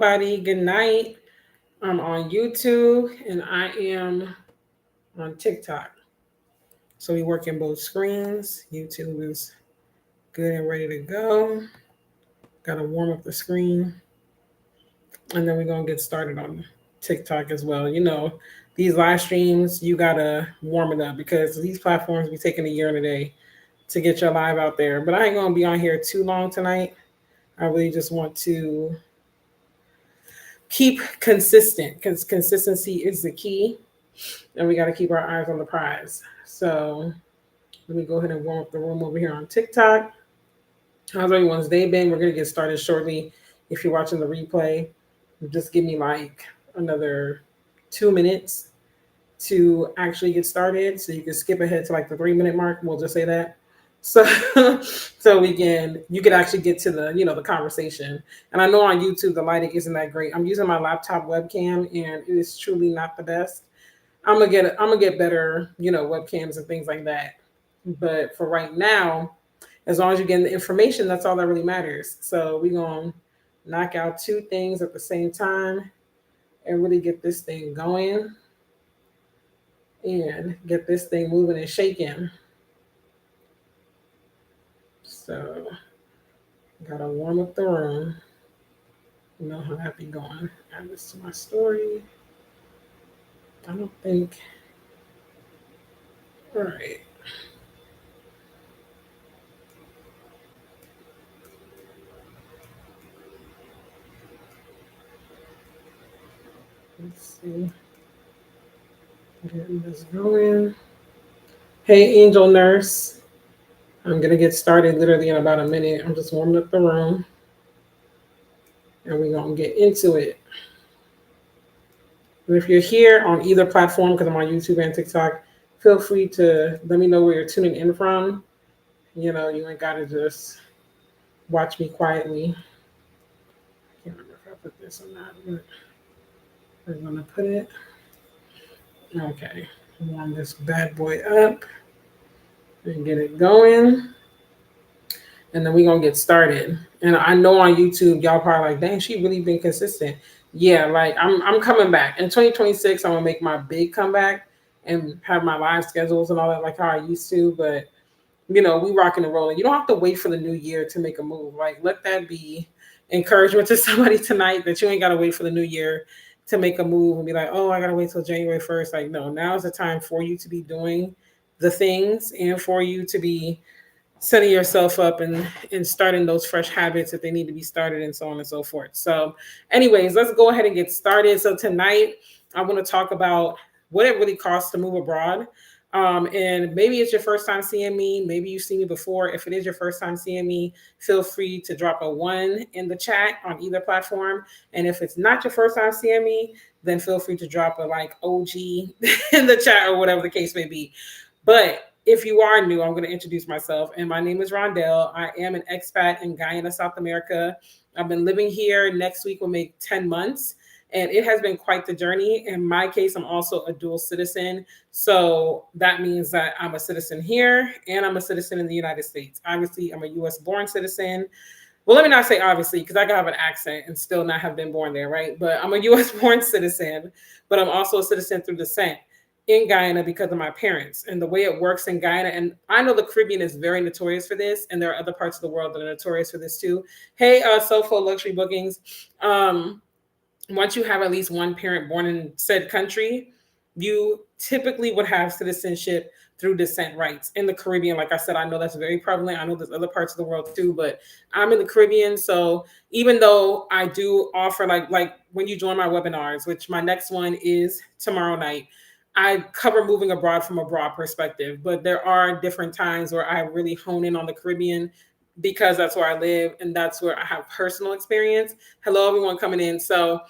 Buddy, good night. I'm on YouTube and I am on TikTok. So we work in both screens. YouTube is good and ready to go. Gotta warm up the screen. And then we're gonna get started on TikTok as well. These live streams, you gotta warm it up because these platforms be taking a year and a day to get your live out there. But I ain't gonna be on here too long tonight. I really just want to keep consistent because consistency is the key, and we got to keep our eyes on the prize. So let me go ahead and warm up the room over here on TikTok. How's everyone's day been? We're going to get started shortly. If you're watching the replay, just give me like another 2 minutes to actually get started, so you can skip ahead to like the 3 minute mark. We'll just say that. So so you can actually get to the conversation. And I know on YouTube the lighting isn't that great. I'm using my laptop webcam and it is truly not the best. I'm gonna get better, webcams and things like that. But for right now, as long as you're getting the information, that's all that really matters. So we're gonna knock out two things at the same time and really get this thing going and get this thing moving and shaking. So gotta warm up the room. You know how that be going. Add this to my story. I don't think. All right. Let's see. Getting this going. Hey, Angel Nurse. I'm gonna get started literally in about a minute. I'm just warming up the room, and we're gonna get into it. And if you're here on either platform, because I'm on YouTube and TikTok, feel free to let me know where you're tuning in from. You ain't gotta just watch me quietly. I can't remember if I put this or not, but we're gonna put it. Okay, warm this bad boy up and get it going. And then we're gonna get started. And I know on YouTube, y'all probably like, dang, she really been consistent. Yeah, like I'm coming back. In 2026, I'm gonna make my big comeback and have my live schedules and all that like how I used to. But we rocking and rolling. You don't have to wait for the new year to make a move. Like, let that be encouragement to somebody tonight that you ain't gotta wait for the new year to make a move and be like, oh, I gotta wait till January 1st. Like, no, now is the time for you to be doing the things and for you to be setting yourself up and starting those fresh habits if they need to be started and so on and so forth. So anyways, let's go ahead and get started. So tonight I want to talk about what it really costs to move abroad. And maybe it's your first time seeing me. Maybe you've seen me before. If it is your first time seeing me, feel free to drop a 1 in the chat on either platform. And if it's not your first time seeing me, then feel free to drop a like OG in the chat or whatever the case may be. But if you are new, I'm going to introduce myself. And my name is Rondelle. I am an expat in Guyana, South America. I've been living here. Next week will make 10 months. And it has been quite the journey. In my case, I'm also a dual citizen. So that means that I'm a citizen here and I'm a citizen in the United States. Obviously, I'm a US born citizen. Well, let me not say obviously, because I can have an accent and still not have been born there, right? But I'm a US born citizen, but I'm also a citizen through descent in Guyana because of my parents and the way it works in Guyana. And I know the Caribbean is very notorious for this, and there are other parts of the world that are notorious for this too. Hey, Sofo Luxury Bookings. Once you have at least one parent born in said country, you typically would have citizenship through descent rights in the Caribbean. Like I said, I know that's very prevalent. I know there's other parts of the world too, but I'm in the Caribbean. So even though I do offer like when you join my webinars, which my next one is tomorrow night, I cover moving abroad from a broad perspective, but there are different times where I really hone in on the Caribbean because that's where I live and that's where I have personal experience. Hello, everyone coming in. So,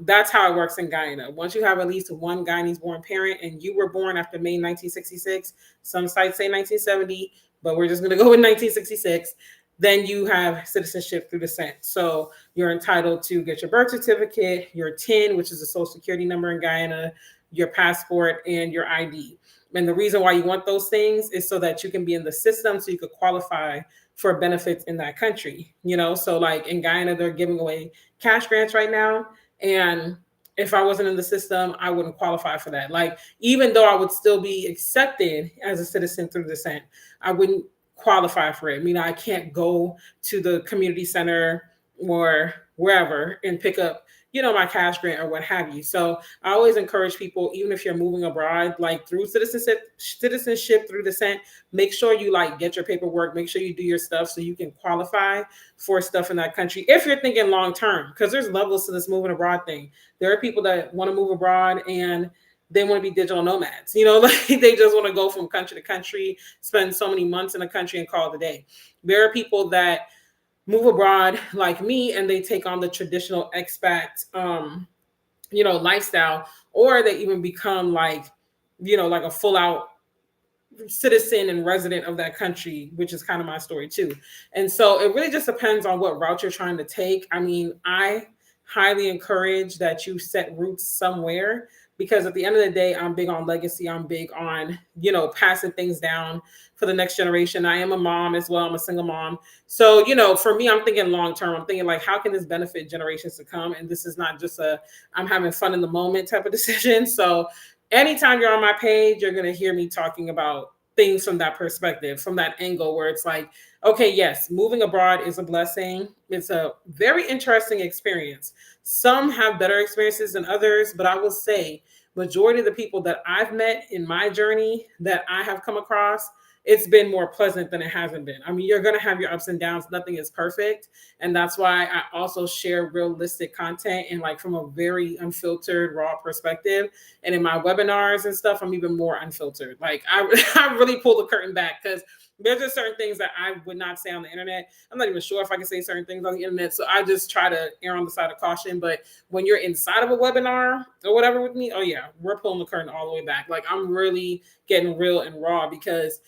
that's how it works in Guyana. Once you have at least one Guyanese born parent and you were born after May 1966, some sites say 1970, but we're just going to go with 1966, then you have citizenship through descent. So you're entitled to get your birth certificate, your TIN, which is a social security number in Guyana, your passport, and your ID. And the reason why you want those things is so that you can be in the system so you could qualify for benefits in that country. So like in Guyana, they're giving away cash grants right now. And if I wasn't in the system, I wouldn't qualify for that. Like, even though I would still be accepted as a citizen through descent, I wouldn't qualify for it. I mean, I can't go to the community center or wherever and pick up, my cash grant or what have you. So I always encourage people, even if you're moving abroad, like through citizenship through descent, make sure you like get your paperwork, make sure you do your stuff so you can qualify for stuff in that country. If you're thinking long term, because there's levels to this moving abroad thing. There are people that want to move abroad and they want to be digital nomads, like they just want to go from country to country, spend so many months in a country and call it a day. There are people that move abroad like me and they take on the traditional expat lifestyle, or they even become like like a full out citizen and resident of that country, which is kind of my story too. And so it really just depends on what route you're trying to take. I mean, I highly encourage that you set roots somewhere, because at the end of the day, I'm big on legacy. I'm big on, passing things down for the next generation. I am a mom as well. I'm a single mom. So, for me, I'm thinking long term. I'm thinking like, how can this benefit generations to come? And this is not just I'm having fun in the moment type of decision. So anytime you're on my page, you're going to hear me talking about things from that perspective, from that angle where it's like, okay, yes, moving abroad is a blessing. It's a very interesting experience. Some have better experiences than others, but I will say majority of the people that I've met in my journey that I have come across, it's been more pleasant than it hasn't been. I mean, you're going to have your ups and downs. Nothing is perfect. And that's why I also share realistic content and like from a very unfiltered, raw perspective. And in my webinars and stuff, I'm even more unfiltered. Like I really pull the curtain back, because there's just certain things that I would not say on the internet. I'm not even sure if I can say certain things on the internet. So I just try to err on the side of caution. But when you're inside of a webinar or whatever with me, oh yeah, we're pulling the curtain all the way back. Like I'm really getting real and raw, because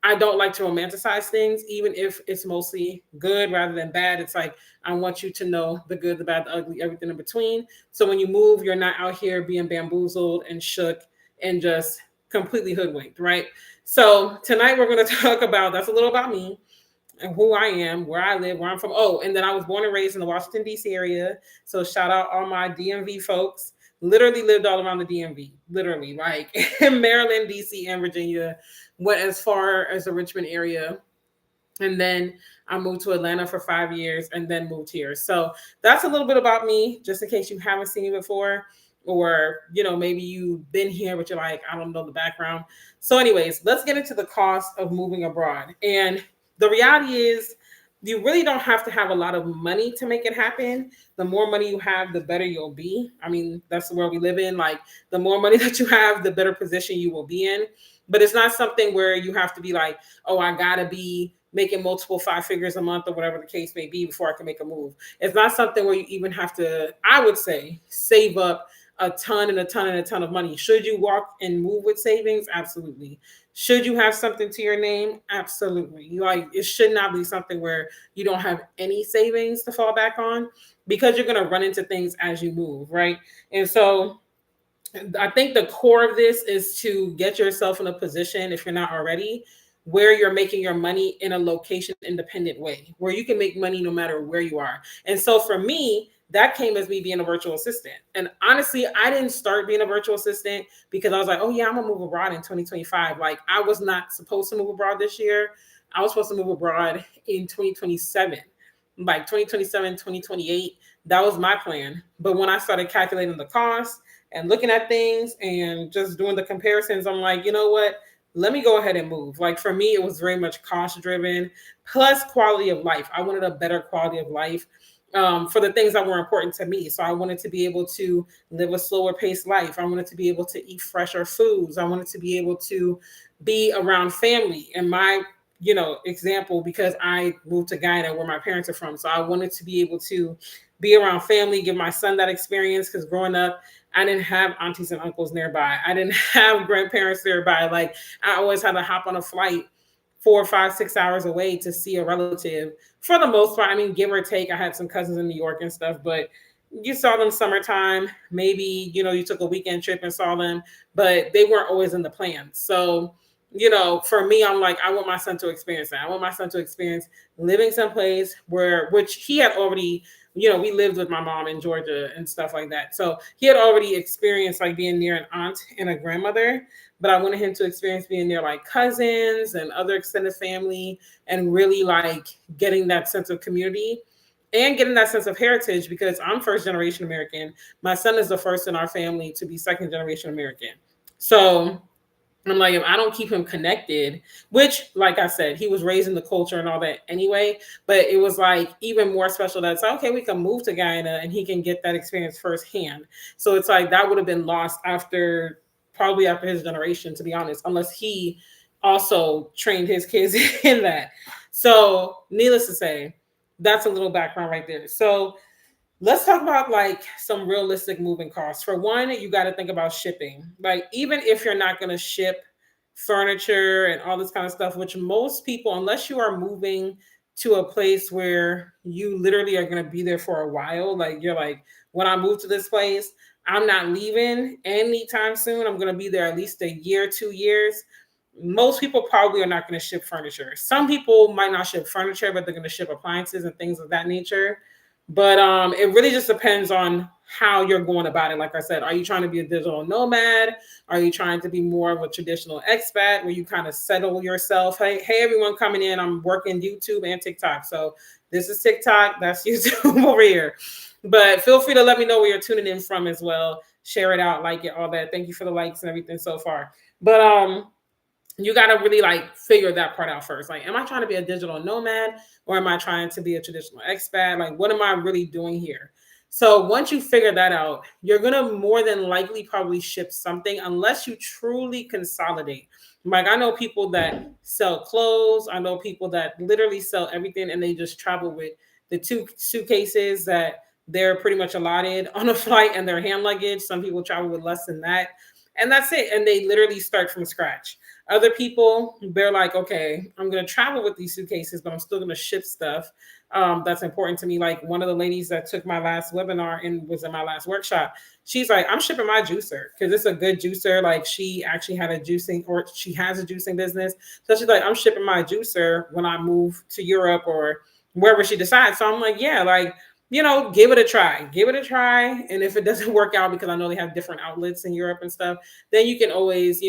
I don't like to romanticize things, even if it's mostly good rather than bad. It's like, I want you to know the good, the bad, the ugly, everything in between. So when you move, you're not out here being bamboozled and shook and just completely hoodwinked, right? So tonight we're going to talk about, that's a little about me and who I am, where I live, where I'm from. Oh, and then I was born and raised in the Washington, D.C. area. So shout out all my DMV folks. Literally lived all around the DMV, literally like in Maryland, D.C. and Virginia, went as far as the Richmond area. And then I moved to Atlanta for 5 years and then moved here. So that's a little bit about me, just in case you haven't seen me before, or, maybe you've been here, but you're like, I don't know the background. So anyways, let's get into the cost of moving abroad. And the reality is, you really don't have to have a lot of money to make it happen. The more money you have, the better you'll be. I mean, that's the world we live in. Like, the more money that you have, the better position you will be in. But it's not something where you have to be like, oh, I gotta be making multiple 5 figures a month or whatever the case may be before I can make a move. It's not something where you even have to, I would say, save up a ton and a ton and a ton of money. Should you walk and move with savings? Absolutely. Should you have something to your name? Absolutely. Like, it should not be something where you don't have any savings to fall back on, because you're going to run into things as you move, right? And so I think the core of this is to get yourself in a position, if you're not already, where you're making your money in a location independent way, where you can make money no matter where you are. And so for me, that came as me being a virtual assistant. And honestly, I didn't start being a virtual assistant because I was like, oh yeah, I'm gonna move abroad in 2025. Like, I was not supposed to move abroad this year. I was supposed to move abroad in 2027, like 2027, 2028. That was my plan. But when I started calculating the cost and looking at things and just doing the comparisons, I'm like, you know what? Let me go ahead and move. Like, for me, it was very much cost driven, plus quality of life. I wanted a better quality of life for the things that were important to me. So I wanted to be able to live a slower paced life. I wanted to be able to eat fresher foods. I wanted to be able to be around family. And my, example, because I moved to Guyana, where my parents are from. So I wanted to be able to be around family, give my son that experience, because growing up, I didn't have aunties and uncles nearby. I didn't have grandparents nearby. Like, I always had to hop on a flight 4, 5, 6 hours away to see a relative. For the most part, I mean, give or take, I had some cousins in New York and stuff, but you saw them summertime. Maybe, you took a weekend trip and saw them, but they weren't always in the plans. So, for me, I'm like, I want my son to experience that. I want my son to experience living someplace which he had already we lived with my mom in Georgia and stuff like that. So he had already experienced like being near an aunt and a grandmother, but I wanted him to experience being near like cousins and other extended family and really like getting that sense of community and getting that sense of heritage because I'm first generation American. My son is the first in our family to be second generation American. So I'm like, if I don't keep him connected, which, like I said, he was raised in the culture and all that anyway, but it was like even more special that it's like, okay, we can move to Guyana and he can get that experience firsthand. So it's like that would have been lost probably after his generation, to be honest, unless he also trained his kids in that. So, needless to say, that's a little background right there. So, let's talk about like some realistic moving costs. For one, you got to think about shipping. Like, even if you're not going to ship furniture and all this kind of stuff, which most people, unless you are moving to a place where you literally are going to be there for a while, like you're like, when I move to this place, I'm not leaving anytime soon. I'm going to be there at least a year, 2 years. Most people probably are not going to ship furniture. Some people might not ship furniture, but they're going to ship appliances and things of that nature. But it really just depends on how you're going about it. Like I said, are you trying to be a digital nomad? Are you trying to be more of a traditional expat where you kind of settle yourself? Hey, everyone coming in, I'm working YouTube and TikTok. So this is TikTok, that's YouTube over here. But feel free to let me know where you're tuning in from as well. Share it out, like it, all that. Thank you for the likes and everything so far. But you got to really like figure that part out first. Like, am I trying to be a digital nomad or am I trying to be a traditional expat? Like, what am I really doing here? So once you figure that out, you're going to more than likely probably ship something unless you truly consolidate. Like, I know people that sell clothes. I know people that literally sell everything and they just travel with the 2 suitcases that they're pretty much allotted on a flight and their hand luggage. Some people travel with less than that. And that's it. And they literally start from scratch. Other people, they're like, okay, I'm going to travel with these suitcases, but I'm still going to ship stuff that's important to me. Like one of the ladies that took my last webinar and was in my last workshop, she's like, I'm shipping my juicer because it's a good juicer. Like she actually had a juicing, or she has a juicing business. So she's like, I'm shipping my juicer when I move to Europe or wherever she decides. So I'm like, yeah, like, give it a try. Give it a try. And if it doesn't work out, because I know they have different outlets in Europe and stuff, then you can always,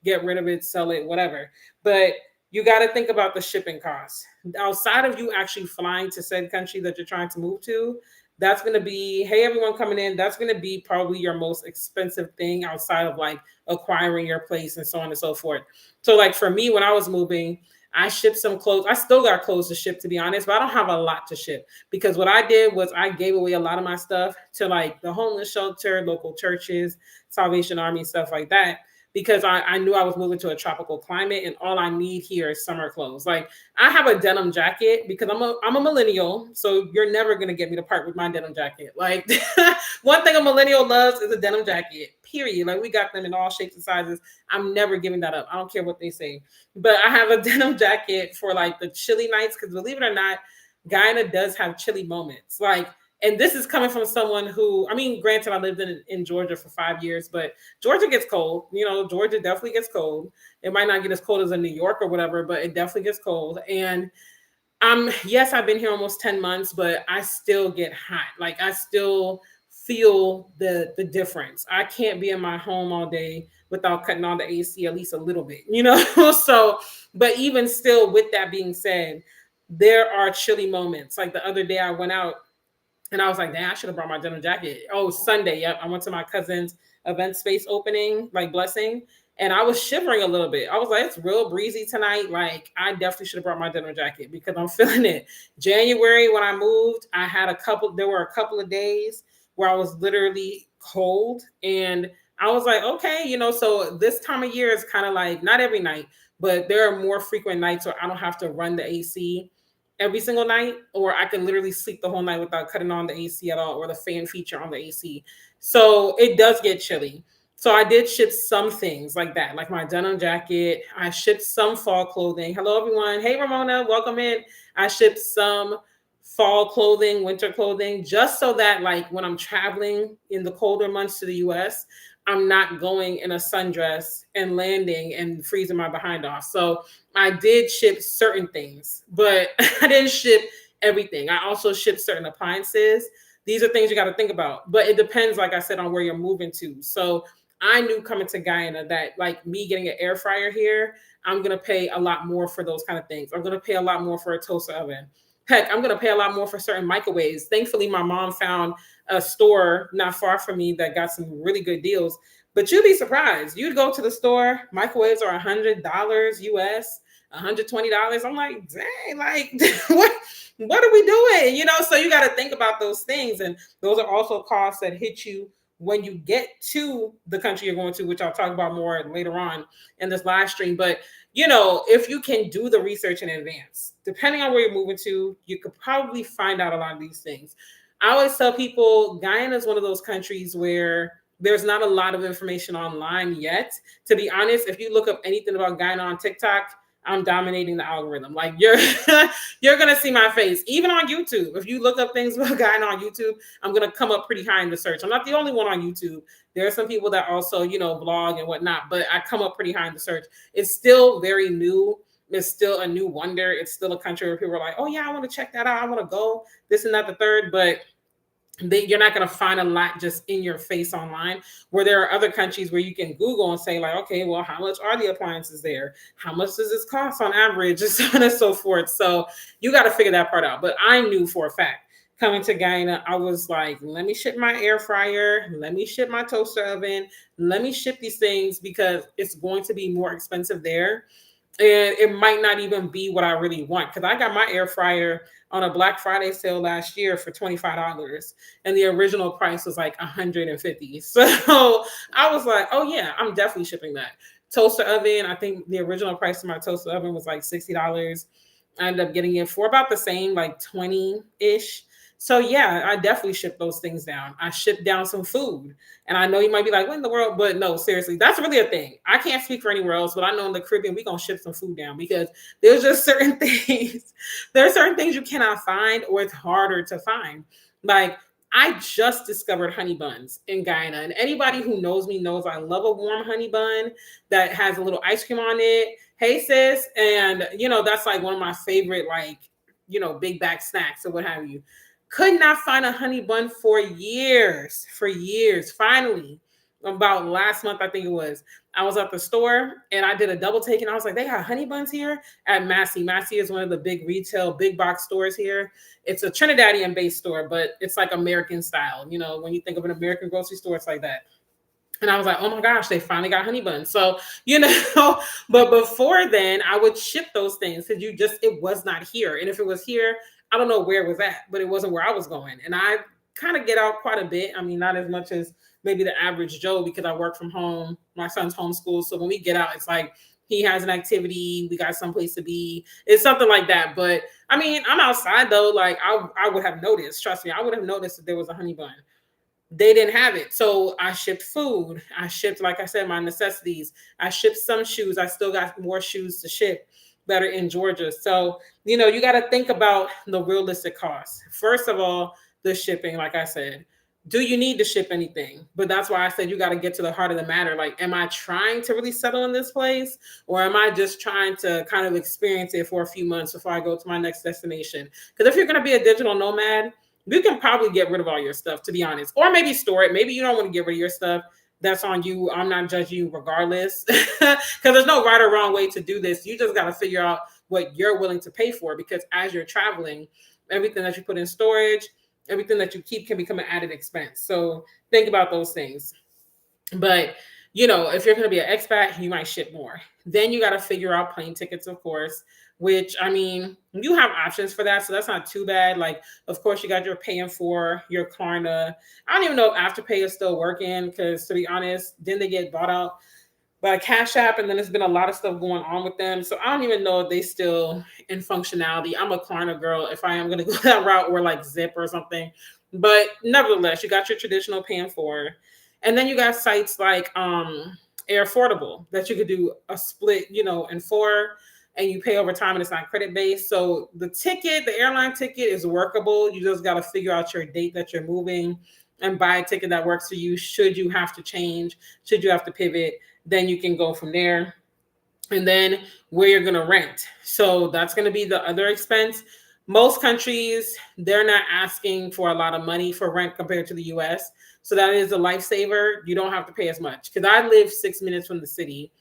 get rid of it, sell it, whatever. But you got to think about the shipping costs. Outside of you actually flying to said country that you're trying to move to, that's going to be, hey, everyone coming in, that's going to be probably your most expensive thing outside of like acquiring your place and so on and so forth. So like for me, when I was moving, I shipped some clothes. I still got clothes to ship, to be honest, but I don't have a lot to ship because what I did was I gave away a lot of my stuff to like the homeless shelter, local churches, Salvation Army, stuff like that, because I knew I was moving to a tropical climate and all I need here is summer clothes. Like I have a denim jacket because I'm a millennial, so you're never going to get me to part with my denim jacket. Like one thing a millennial loves is a denim jacket, period. Like we got them in all shapes and sizes. I'm never giving that up. I don't care what they say. But I have a denim jacket for like the chilly nights because believe it or not, Guyana does have chilly moments. Like, and this is coming from someone who, I mean, granted, I lived in Georgia for 5 years, but Georgia gets cold. Georgia definitely gets cold. It might not get as cold as in New York or whatever, but it definitely gets cold. And yes, I've been here almost 10 months, but I still get hot. Like I still feel the difference. I can't be in my home all day without cutting on the AC at least a little bit, So, but even still, with that being said, there are chilly moments. Like the other day I went out and I was like, damn, I should have brought my denim jacket. Oh, Sunday. Yep. I went to my cousin's event space opening, like blessing. And I was shivering a little bit. I was like, it's real breezy tonight. Like, I definitely should have brought my denim jacket because I'm feeling it. January, when I moved, there were a couple of days where I was literally cold. And I was like, okay, so this time of year is kind of like, not every night, but there are more frequent nights where I don't have to run the AC every single night, or I can literally sleep the whole night without cutting on the AC at all, or the fan feature on the AC. So it does get chilly. So I did ship some things like that, like my denim jacket. I shipped some fall clothing. Hello, everyone. Hey, Ramona, welcome in. I shipped some fall clothing, winter clothing, just so that like when I'm traveling in the colder months to the US, I'm not going in a sundress and landing and freezing my behind off. So I did ship certain things, but I didn't ship everything. I also ship certain appliances. These are things you got to think about, but it depends, like I said, on where you're moving to. So I knew coming to Guyana that like me getting an air fryer here, I'm going to pay a lot more for those kind of things. I'm going to pay a lot more for a toaster oven. Heck, I'm going to pay a lot more for certain microwaves. Thankfully, my mom found a store not far from me that got some really good deals. But you'd be surprised. You'd go to the store, microwaves are $100 US, $120. I'm like, dang, like what are we doing? You know, so you got to think about those things. And those are also costs that hit you when you get to the country you're going to, which I'll talk about more later on in this live stream. But, you know, if you can do the research in advance, depending on where you're moving to, you could probably find out a lot of these things. I always tell people Guyana is one of those countries where there's not a lot of information online yet. To be honest, if you look up anything about Guyana on TikTok, I'm dominating the algorithm. Like you're gonna see my face. Even on YouTube, if you look up things about Guyana on YouTube, I'm gonna come up pretty high in the search. I'm not the only one on YouTube. There are some people that also, you know, blog and whatnot, but I come up pretty high in the search. It's still very new. It's still a new wonder. It's still a country where people are like, oh yeah, I want to check that out. I want to go this and that, the third, but you're not going to find a lot just in your face online, where there are other countries where you can Google and say like, okay, well, how much are the appliances there? How much does this cost on average? And so on and so forth. So you got to figure that part out. But I knew for a fact coming to Guyana, I was like, let me ship my air fryer. Let me ship my toaster oven. Let me ship these things because it's going to be more expensive there. And it might not even be what I really want. Because I got my air fryer on a Black Friday sale last year for $25. And the original price was like $150. So I was like, oh yeah, I'm definitely shipping that. Toaster oven, I think the original price of my toaster oven was like $60. I ended up getting it for about the same, like 20-ish. So yeah, I definitely ship those things down. I ship down some food. And I know you might be like, what in the world? But no, seriously, that's really a thing. I can't speak for anywhere else, but I know in the Caribbean, we're going to ship some food down because there's just certain things. There are certain things you cannot find or it's harder to find. Like I just discovered honey buns in Guyana. And anybody who knows me knows I love a warm honey bun that has a little ice cream on it. Hey, sis. And, you know, that's like one of my favorite, like, you know, big bag snacks or what have you. Could not find a honey bun for years. Finally, about last month, I think it was, I was at the store and I did a double take and I was like, they have honey buns here at Massey. Massey is one of the big retail, big box stores here. It's a Trinidadian based store, but it's like American style. You know, when you think of an American grocery store, it's like that. And I was like, oh my gosh, they finally got honey buns. So, you know, but before then I would ship those things because it was not here. And if it was here, I don't know where it was at, but it wasn't where I was going. And I kind of get out quite a bit. I mean, not as much as maybe the average Joe because I work from home. My son's homeschooled. So when we get out, it's like he has an activity. We got someplace to be. It's something like that. But I mean, I'm outside though. Like I would have noticed, trust me, I would have noticed that there was a honey bun. They didn't have it. So I shipped food. I shipped, like I said, my necessities. I shipped some shoes. I still got more shoes to ship that are in Georgia. So, you know, you got to think about the realistic costs. First of all, the shipping, like I said, do you need to ship anything? But that's why I said you got to get to the heart of the matter. Like, am I trying to really settle in this place? Or am I just trying to kind of experience it for a few months before I go to my next destination? Because if you're going to be a digital nomad, you can probably get rid of all your stuff, to be honest, or maybe store it. Maybe you don't want to get rid of your stuff. That's on you. I'm not judging you regardless because there's no right or wrong way to do this. You just got to figure out what you're willing to pay for because as you're traveling, everything that you put in storage, everything that you keep can become an added expense. So think about those things. But, you know, if you're going to be an expat, you might ship more. Then you got to figure out plane tickets, of course, which, I mean, you have options for that. So that's not too bad. Like, of course, you got your paying for your Klarna. I don't even know if Afterpay is still working because, to be honest, then they get bought out by Cash App. And then there's been a lot of stuff going on with them. So I don't even know if they still in functionality. I'm a Klarna girl if I am going to go that route or like Zip or something. But nevertheless, you got your traditional paying for. And then you got sites like Air Affordable that you could do a split, you know, in 4 and you pay over time and it's not credit based. So the airline ticket is workable. You just got to figure out your date that you're moving and buy a ticket that works for you. Should you have to change, should you have to pivot, then you can go from there. And then where you're going to rent. So that's going to be the other expense. Most countries, they're not asking for a lot of money for rent compared to the US. So that is a lifesaver. You don't have to pay as much. Because I live 6 minutes from the city.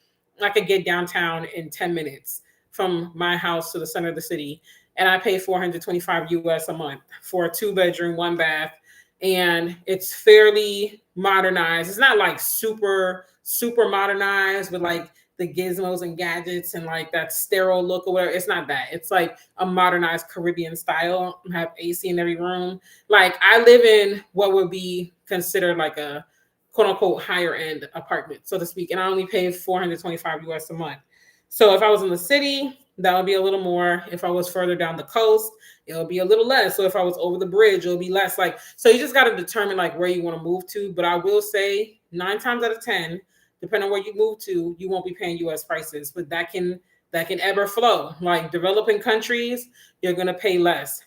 I could get downtown in 10 minutes from my house to the center of the city. And I pay 425 US a month for a 2 bedroom, 1 bath. And it's fairly modernized. It's not like super, super modernized with like the gizmos and gadgets and like that sterile look or whatever. It's not that. It's like a modernized Caribbean style. Have AC in every room. Like I live in what would be considered like a quote unquote higher end apartment, so to speak. And I only pay 425 US a month. So if I was in the city, that would be a little more. If I was further down the coast, it'll be a little less. So if I was over the bridge, it'll be less. Like, so you just got to determine like where you want to move to. But I will say 9 times out of 10, depending on where you move to, you won't be paying US prices, but that can ebb or flow. Like developing countries, you're gonna pay less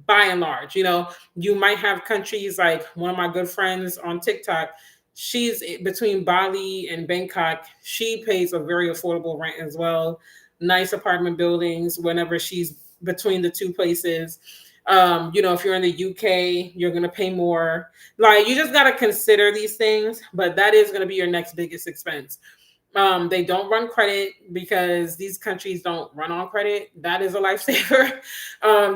by and large. You might have countries like one of my good friends on TikTok. She's between Bali and Bangkok. She pays a very affordable rent as well. Nice apartment buildings whenever she's between the two places. If you're in the UK, you're going to pay more. Like, you just got to consider these things, but that is going to be your next biggest expense. They don't run credit because these countries don't run on credit. That is a lifesaver.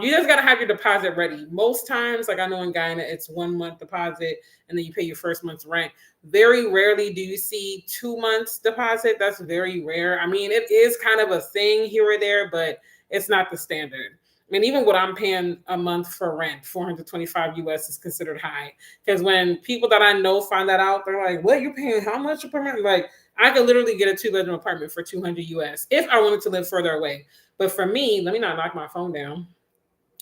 You just got to have your deposit ready. Most times, like I know in Guyana, it's 1 month deposit and then you pay your first month's rent. Very rarely do you see 2 months deposit. That's very rare. I mean, it is kind of a thing here or there, but it's not the standard. And even what I'm paying a month for rent, 425 US, is considered high. Because when people that I know find that out, they're like, what, you're paying how much per month? Like, I could literally get a 2 bedroom apartment for 200 US if I wanted to live further away. But for me, let me not knock my phone down.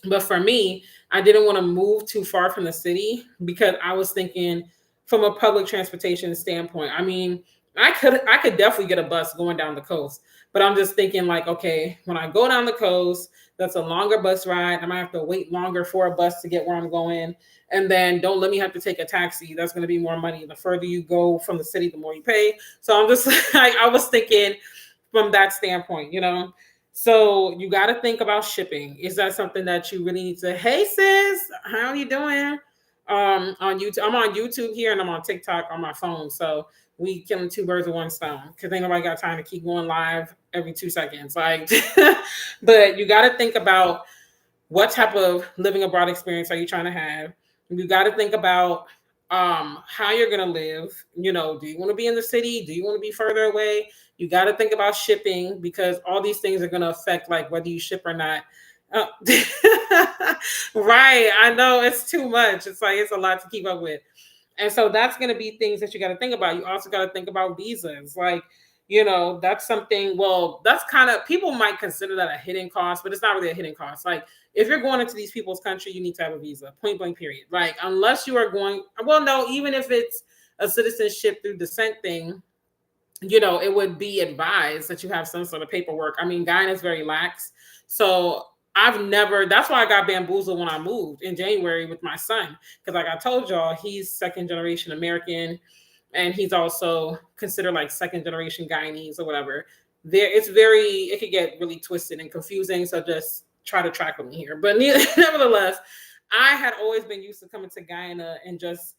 But for me, I didn't want to move too far from the city because I was thinking from a public transportation standpoint. I mean, I could definitely get a bus going down the coast, but I'm just thinking like, okay, when I go down the coast, that's a longer bus ride. I might have to wait longer for a bus to get where I'm going. And then don't let me have to take a taxi. That's going to be more money. The further you go from the city, the more you pay. So I'm just like, I was thinking from that standpoint. So you got to think about shipping. Is that something that you really need to, hey sis, how are you doing? On YouTube, I'm on YouTube here and I'm on TikTok on my phone. So we killing 2 birds with 1 stone because ain't nobody got time to keep going live every 2 seconds. Like, but you got to think about what type of living abroad experience are you trying to have? You got to think about how you're going to live. Do you want to be in the city? Do you want to be further away? You got to think about shipping because all these things are going to affect like whether you ship or not. Right. I know it's too much. It's like, it's a lot to keep up with. And so that's going to be things that you got to think about. You also got to think about visas. Like, that's something, well, that's kind of, people might consider that a hidden cost, but it's not really a hidden cost. Like, if you're going into these people's country, you need to have a visa, point blank, period. Like, unless you are going, well, no, even if it's a citizenship through descent thing, it would be advised that you have some sort of paperwork. I mean, Guyana is very lax. So that's why I got bamboozled when I moved in January with my son. Because like I told y'all, he's 2nd generation American and he's also considered like 2nd generation Guyanese or whatever. It could get really twisted and confusing. So just try to track with me here. But nevertheless, I had always been used to coming to Guyana and just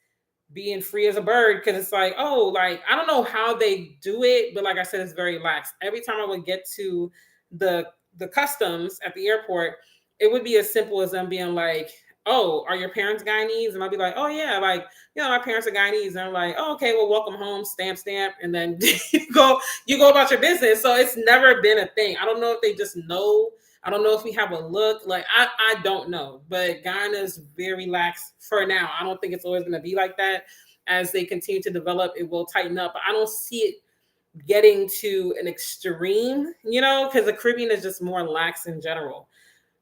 being free as a bird because it's like, oh, like, I don't know how they do it, but like I said, it's very lax. Every time I would get to the customs at the airport, it would be as simple as them being like, oh, are your parents Guyanese? And I'll be like, oh yeah, like, my parents are Guyanese. And I'm like, oh, okay, well, welcome home, stamp, and then you go about your business. So it's never been a thing. I don't know if they just know. I don't know if we have a look. Like, I don't know. But Guyana is very lax for now. I don't think it's always going to be like that. As they continue to develop, it will tighten up. But I don't see it getting to an extreme, because the Caribbean is just more lax in general.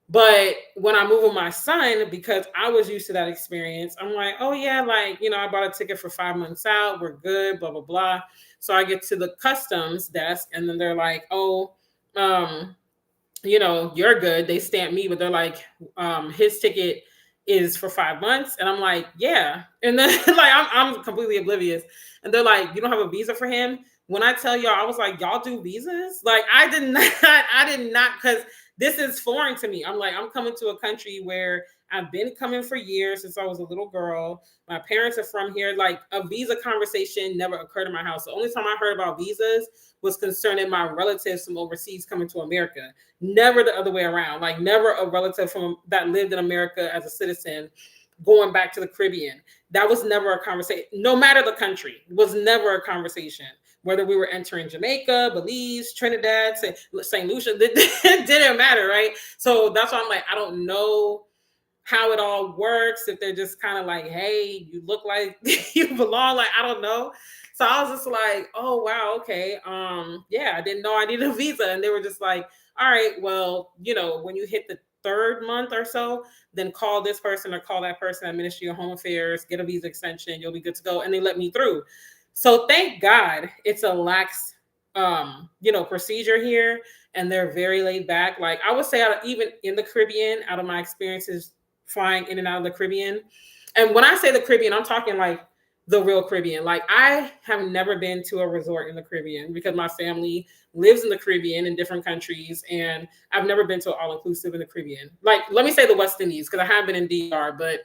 But when I move with my son, because I was used to that experience, I'm like, oh yeah, like, I bought a ticket for 5 months out. We're good, blah, blah, blah. So I get to the customs desk and then they're like, oh, you're good. They stamp me, but they're like, his ticket is for 5 months. And I'm like, yeah. And then like, I'm completely oblivious. And they're like, you don't have a visa for him? When I tell y'all, I was like, y'all do visas? Like, I did not, because this is foreign to me. I'm like, I'm coming to a country where I've been coming for years since I was a little girl. My parents are from here. Like a visa conversation never occurred in my house. The only time I heard about visas was concerning my relatives from overseas coming to America. Never the other way around. Like never a relative from that lived in America as a citizen going back to the Caribbean. That was never a conversation. No matter the country, it was never a conversation. Whether we were entering Jamaica, Belize, Trinidad, St. Lucia, it didn't matter, right? So that's why I'm like, I don't know how it all works. If they're just kind of like, hey, you look like you belong, like, I don't know. So I was just like, oh, wow, okay. Yeah, I didn't know I needed a visa. And they were just like, all right, well, you know, when you hit the third month or so, then call this person or call that person at Ministry of Home Affairs, get a visa extension, you'll be good to go. And they let me through. So thank God it's a lax, procedure here, and they're very laid back. Like I would say, even in the Caribbean, out of my experiences flying in and out of the Caribbean, and when I say the Caribbean, I'm talking like the real Caribbean. Like I have never been to a resort in the Caribbean because my family lives in the Caribbean in different countries, and I've never been to an all-inclusive in the Caribbean. Like let me say the West Indies because I have been in DR, but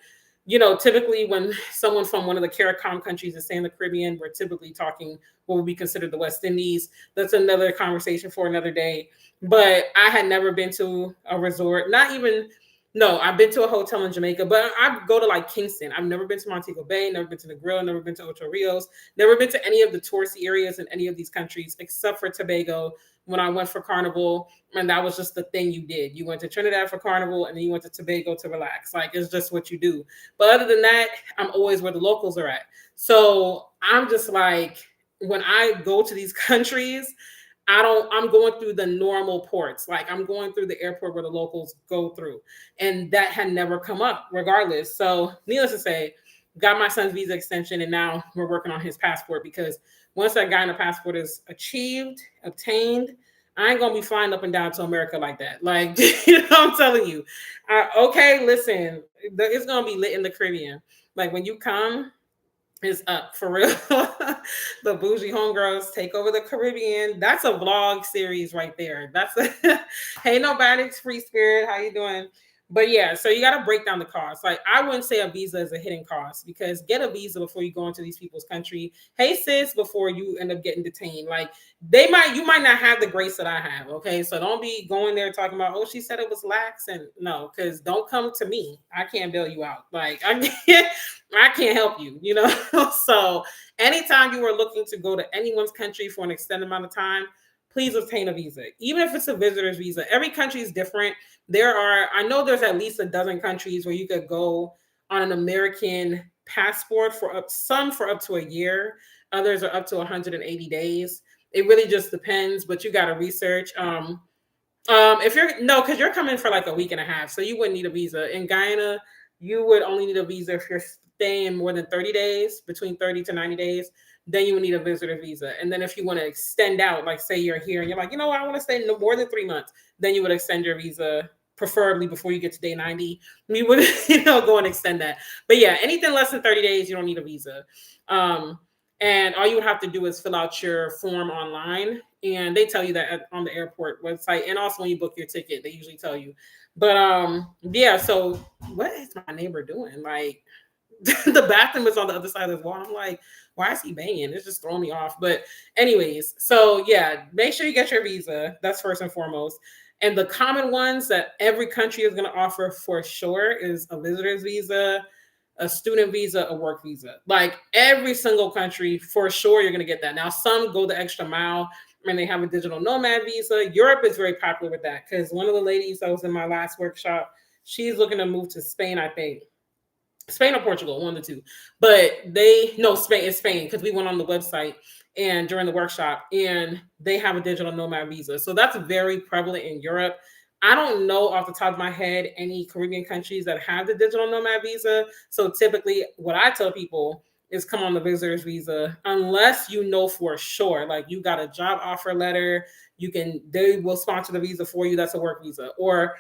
typically when someone from one of the CARICOM countries is saying the Caribbean, we're typically talking what would be considered the West Indies. That's another conversation for another day. But I had never been to a resort, I've been to a hotel in Jamaica, but I go to like Kingston. I've never been to Montego Bay, never been to the Grill, never been to Ocho Rios, never been to any of the touristy areas in any of these countries except for Tobago when I went for Carnival. And that was just the thing you did. You went to Trinidad for Carnival and then you went to Tobago to relax. Like it's just what you do. But other than that, I'm always where the locals are at. So I'm just like, when I go to these countries, I'm going through the normal ports. Like I'm going through the airport where the locals go through. And that had never come up regardless. So needless to say, got my son's visa extension and now we're working on his passport because once that guy in the passport is obtained, I ain't going to be flying up and down to America like that. Like, I'm telling you. Okay, listen, it's going to be lit in the Caribbean. Like when you come, it's up for real. The bougie homegirls take over the Caribbean. That's a vlog series right there. Hey, nobody's free spirit. How you doing? But yeah, so you got to break down the cost. Like I wouldn't say a visa is a hidden cost because get a visa before you go into these people's country. Hey sis, before you end up getting detained. Like you might not have the grace that I have. Okay. So don't be going there talking about, oh, she said it was lax. And no, because don't come to me. I can't bail you out. Like I can't help you, So anytime you are looking to go to anyone's country for an extended amount of time, please obtain a visa. Even if it's a visitor's visa, every country is different. I know there's at least a dozen countries where you could go on an American passport for up to a year. Others are up to 180 days. It really just depends, but you got to research. Because you're coming for like a week and a half, so you wouldn't need a visa. In Guyana, you would only need a visa if you're staying more than 30 days, between 30 to 90 days. Then you would need a visitor visa. And then if you want to extend out, like say you're here and you're like, I want to stay no more than 3 months, then you would extend your visa, preferably before you get to day 90. We would, go and extend that. But yeah, anything less than 30 days, you don't need a visa. And all you would have to do is fill out your form online. And they tell you that on the airport website. And also when you book your ticket, they usually tell you. But yeah, so what is my neighbor doing? Like, the bathroom is on the other side of the wall. I'm like, why is he banging? It's just throwing me off. But anyways, so yeah, make sure you get your visa. That's first and foremost. And the common ones that every country is going to offer for sure is a visitor's visa, a student visa, a work visa. Like every single country, for sure, you're going to get that. Now, some go the extra mile and they have a digital nomad visa. Europe is very popular with that because one of the ladies that was in my last workshop, she's looking to move to Spain, I think. Spain or Portugal, one of the two. But Spain, because we went on the website and during the workshop and they have a digital nomad visa. So that's very prevalent in Europe. I don't know off the top of my head any Caribbean countries that have the digital nomad visa. So typically what I tell people is come on the visitor's visa, unless you know for sure, like you got a job offer letter, they will sponsor the visa for you. That's a work visa. Or,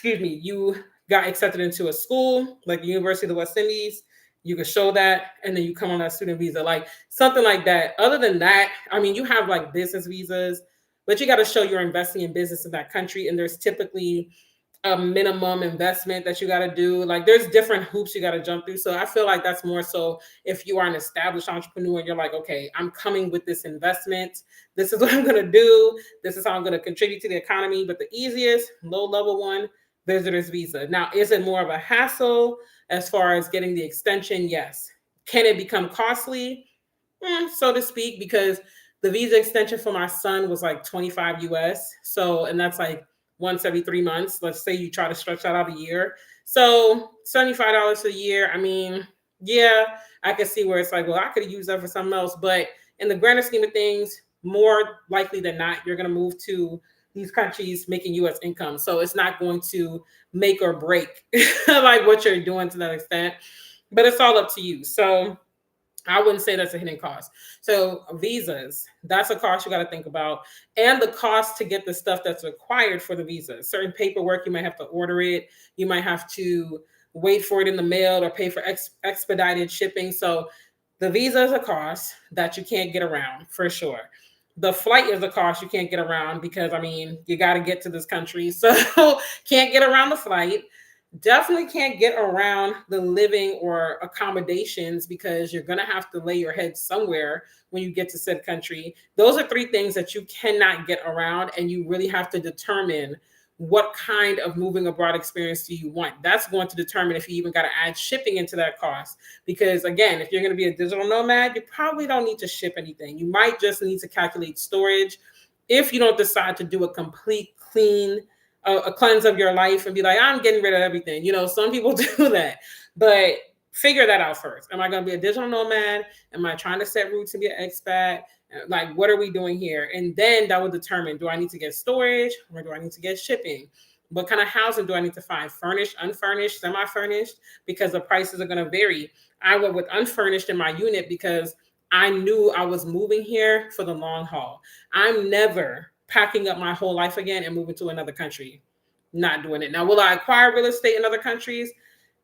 you got accepted into a school like the University of the West Indies, you can show that, and then you come on that student visa, like something like that. Other than that, you have like business visas, but you got to show you're investing in business in that country. And there's typically a minimum investment that you got to do. Like there's different hoops you got to jump through. So I feel like that's more so if you are an established entrepreneur and you're like, okay, I'm coming with this investment. This is what I'm going to do. This is how I'm going to contribute to the economy. But the easiest low level one, visitor's visa. Now, is it more of a hassle as far as getting the extension? Yes. Can it become costly? So to speak, because the visa extension for my son was like 25 US. So, and that's like once every 3 months. Let's say you try to stretch that out a year. So $75 a year. I mean, yeah, I could see where it's like, well, I could use that for something else. But in the grander scheme of things, more likely than not, you're going to move to these countries making US income. So it's not going to make or break like what you're doing to that extent. But it's all up to you. So I wouldn't say that's a hidden cost. So visas, that's a cost you got to think about. And the cost to get the stuff that's required for the visa. Certain paperwork, you might have to order it. You might have to wait for it in the mail or pay for expedited shipping. So the visa is a cost that you can't get around for sure. The flight is a cost you can't get around because, I mean, you got to get to this country. So can't get around the flight. Definitely can't get around the living or accommodations because you're going to have to lay your head somewhere when you get to said country. Those are three things that you cannot get around, and you really have to determine what kind of moving abroad experience do you want. That's going to determine if you even got to add shipping into that cost. Because again, if you're going to be a digital nomad, you probably don't need to ship anything. You might just need to calculate storage if you don't decide to do a complete clean a cleanse of your life and be like, I'm getting rid of everything. You know, some people do that, but figure that out first. Am I going to be a digital nomad? Am I trying to set roots and be an expat? Like, what are we doing here? And then that will determine, do I need to get storage or do I need to get shipping? What kind of housing do I need to find? Furnished, unfurnished, semi-furnished? Because the prices are going to vary. I went with unfurnished in my unit because I knew I was moving here for the long haul. I'm never packing up my whole life again and moving to another country. Not doing it. Now, will I acquire real estate in other countries?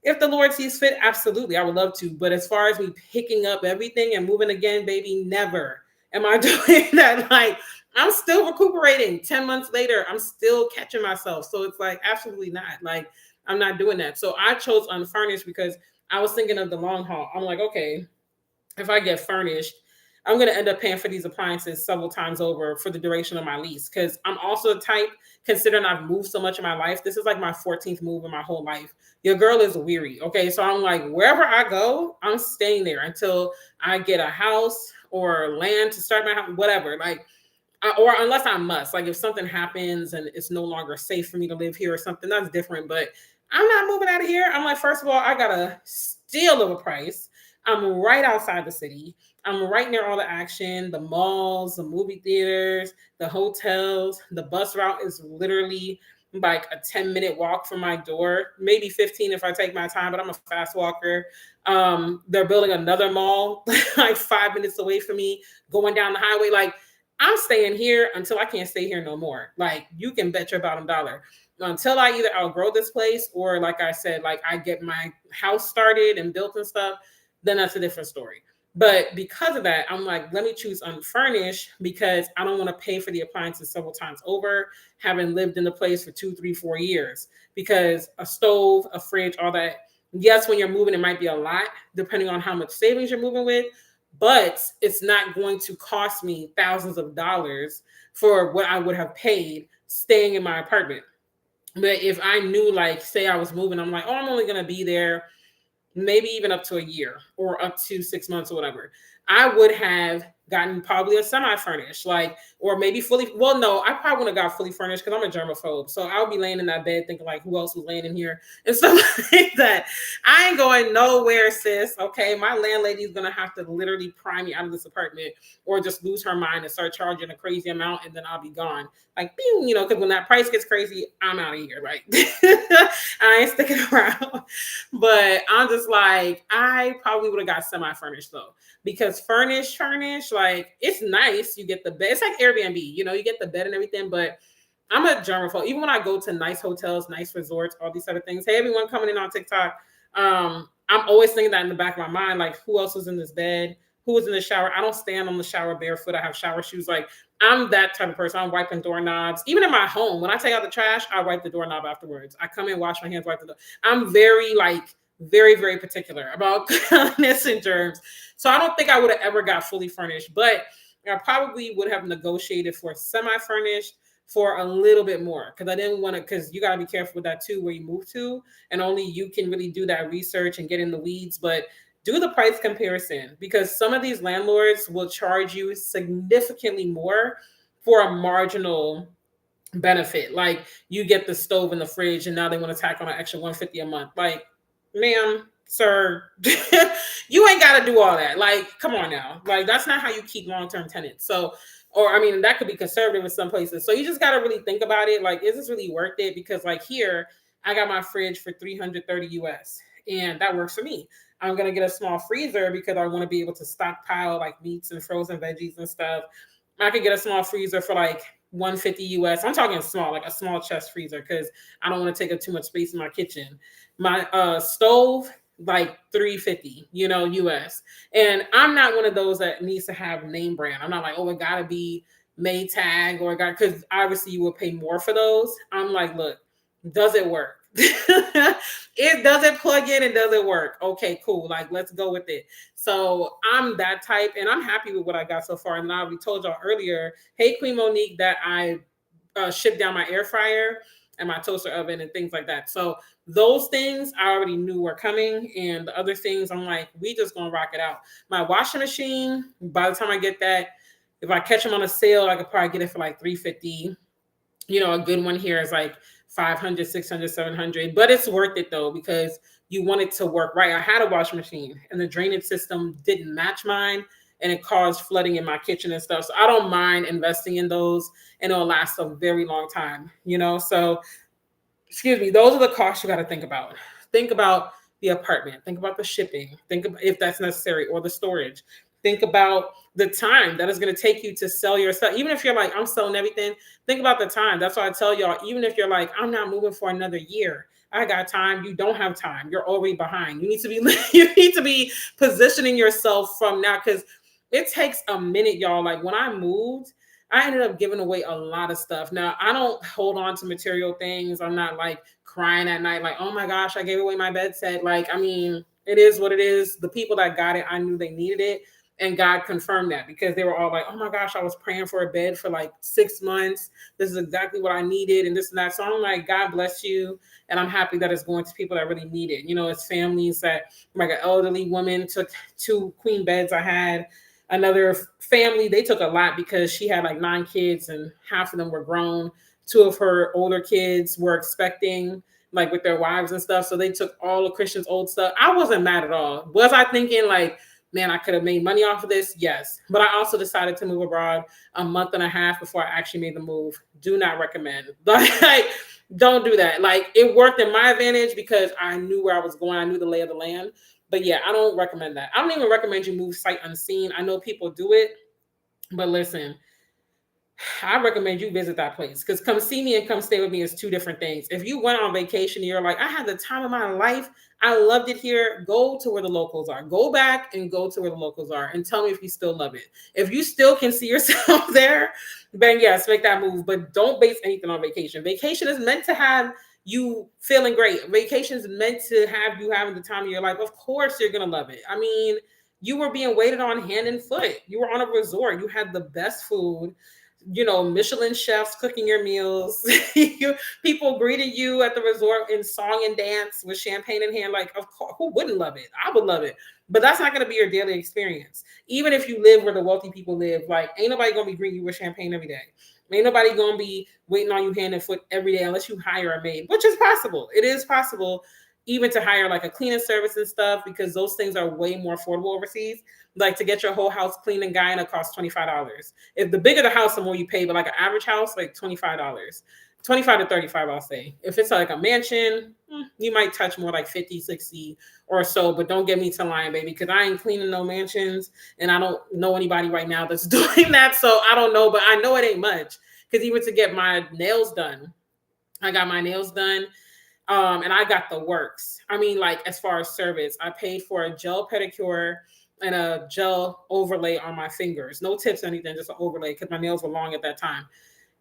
If the Lord sees fit, absolutely. I would love to. But as far as me picking up everything and moving again, baby, never am I doing that. Like, I'm still recuperating. 10 months later, I'm still catching myself. So it's like, absolutely not. Like, I'm not doing that. So I chose unfurnished because I was thinking of the long haul. I'm like, okay, if I get furnished, I'm going to end up paying for these appliances several times over for the duration of my lease. Because I'm also the type, considering I've moved so much in my life, this is like my 14th move in my whole life. Your girl is weary. Okay. So I'm like, wherever I go, I'm staying there until I get a house or land to start my house, whatever. Like, or unless I must, like if something happens and it's no longer safe for me to live here or something, that's different. But I'm not moving out of here. I'm like, first of all, I got a steal of a price. I'm right outside the city. I'm right near all the action, the malls, the movie theaters, the hotels. The bus route is literally like a 10-minute walk from my door, maybe 15 if I take my time, but I'm a fast walker. They're building another mall like 5 minutes away from me, going down the highway. Like, I'm staying here until I can't stay here no more. Like, you can bet your bottom dollar. Until I either outgrow this place or, like I said, like I get my house started and built and stuff, then that's a different story. But because of that, I'm like, let me choose unfurnished because I don't want to pay for the appliances several times over, having lived in the place for 2, 3, 4 years. Because a stove, a fridge, all that, yes, when you're moving, it might be a lot, depending on how much savings you're moving with. But it's not going to cost me thousands of dollars for what I would have paid staying in my apartment. But if I knew, like, say I was moving, I'm like, oh, I'm only going to be there maybe even up to a year or up to 6 months or whatever, I would have gotten probably a semi-furnished, like, or maybe fully. Well, no, I probably wouldn't have got fully furnished because I'm a germaphobe. So I would be laying in that bed thinking like, who else was laying in here and stuff like that. I ain't going nowhere, sis. Okay, my landlady is gonna have to literally pry me out of this apartment, or just lose her mind and start charging a crazy amount, and then I'll be gone. Like, you know, because when that price gets crazy, I'm out of here. Like, I ain't sticking around. But I'm just like, I probably would have got semi-furnished though, because furnished, like, it's nice. You get the bed. It's like Airbnb, you know, you get the bed and everything. But I'm a germaphobe. Even when I go to nice hotels, nice resorts, all these other things. Hey, everyone coming in on TikTok. I'm always thinking that in the back of my mind, like, who else was in this bed? who was in the shower. I don't stand on the shower barefoot. I have shower shoes. Like, I'm that type of person. I'm wiping doorknobs. Even in my home, when I take out the trash, I wipe the doorknob afterwards. I come in, wash my hands, wipe the door. I'm very, like, very, very particular about cleanliness and germs. So I don't think I would have ever got fully furnished, but I probably would have negotiated for semi-furnished for a little bit more, because I didn't want to, because you got to be careful with that too, where you move to, and only you can really do that research and get in the weeds. But do the price comparison, because some of these landlords will charge you significantly more for a marginal benefit. Like, you get the stove and the fridge, and now they want to tack on an extra $150 a month. Like, ma'am, sir, you ain't got to do all that. Like, come on now. Like, that's not how you keep long-term tenants. So, or I mean, that could be conservative in some places. So you just got to really think about it. Like, is this really worth it? Because like here, I got my fridge for $330 US, and that works for me. I'm going to get a small freezer because I want to be able to stockpile like meats and frozen veggies and stuff. I could get a small freezer for like $150 US. I'm talking small, like a small chest freezer, because I don't want to take up too much space in my kitchen. My stove, like $350, US. And I'm not one of those that needs to have name brand. I'm not like, oh, it gotta be Maytag, or because obviously you will pay more for those. I'm like, look, does it work? It doesn't plug in and does it work? Okay, cool. Like, let's go with it. So I'm that type, and I'm happy with what I got so far. And now we told y'all earlier, hey, Queen Monique, that I shipped down my air fryer and my toaster oven and things like that. So those things I already knew were coming, and the other things I'm like, we just gonna rock it out. My washing machine, by the time I get that, if I catch them on a sale, I could probably get it for like $350. A good one here is like $500, $600, $700, but it's worth it though, because you want it to work right. I had a washing machine and the drainage system didn't match mine, and it caused flooding in my kitchen and stuff. So I don't mind investing in those, and it'll last a very long time, So, excuse me, those are the costs you got to think about. Think about the apartment, think about the shipping, think about if that's necessary, or the storage. Think about the time that is going to take you to sell your stuff. Even if you're like, I'm selling everything, think about the time. That's why I tell y'all, even if you're like, I'm not moving for another year, I got time. You don't have time. You're already behind. You need to be positioning yourself from now, because it takes a minute, y'all. Like, when I moved, I ended up giving away a lot of stuff. Now, I don't hold on to material things. I'm not like crying at night, like, oh my gosh, I gave away my bed set. Like, I mean, it is what it is. The people that got it, I knew they needed it. And God confirmed that, because they were all like, oh my gosh, I was praying for a bed for like 6 months. This is exactly what I needed, and this and that. So I'm like, God bless you. And I'm happy that it's going to people that really need it. It's families that, like, an elderly woman took 2 queen beds I had. Another family, they took a lot because she had like 9 kids and half of them were grown. 2 of her older kids were expecting, like, with their wives and stuff. So they took all of Christian's old stuff. I wasn't mad at all. Was I thinking like, man, I could have made money off of this? Yes. But I also decided to move abroad a month and a half before I actually made the move. Do not recommend. Like, don't do that. Like, it worked in my advantage because I knew where I was going. I knew the lay of the land. But yeah, I don't recommend that. I don't even recommend you move sight unseen. I know people do it, but listen, I recommend you visit that place, because come see me and come stay with me is 2 different things. If you went on vacation and you're like, I had the time of my life, I loved it here, go to where the locals are. Go back and go to where the locals are and tell me if you still love it. If you still can see yourself there, then yes, make that move. But don't base anything on vacation. Vacation is meant to have you feeling great. Vacation is meant to have you having the time of your life. Of course, you're going to love it. I mean, you were being waited on hand and foot. You were on a resort. You had the best food. Michelin chefs cooking your meals. People greeted you at the resort in song and dance with champagne in hand. Like, of course, who wouldn't love it? I would love it. But that's not going to be your daily experience. Even if you live where the wealthy people live, like, ain't nobody going to be greeting you with champagne every day. Ain't nobody going to be waiting on you hand and foot every day unless you hire a maid, which is possible. It is possible even to hire like a cleaning service and stuff, because those things are way more affordable overseas. Like, to get your whole house clean and Guyana costs $25. If the bigger the house, the more you pay, but like an average house, like $25. 25 to 35, I'll say. If it's like a mansion, you might touch more like 50, 60 or so, but don't get me to lying, baby, because I ain't cleaning no mansions, and I don't know anybody right now that's doing that, so I don't know, but I know it ain't much, because even to get my nails done, I got my nails done, and I got the works. I mean, like, as far as service, I paid for a gel pedicure and a gel overlay on my fingers. No tips or anything, just an overlay because my nails were long at that time.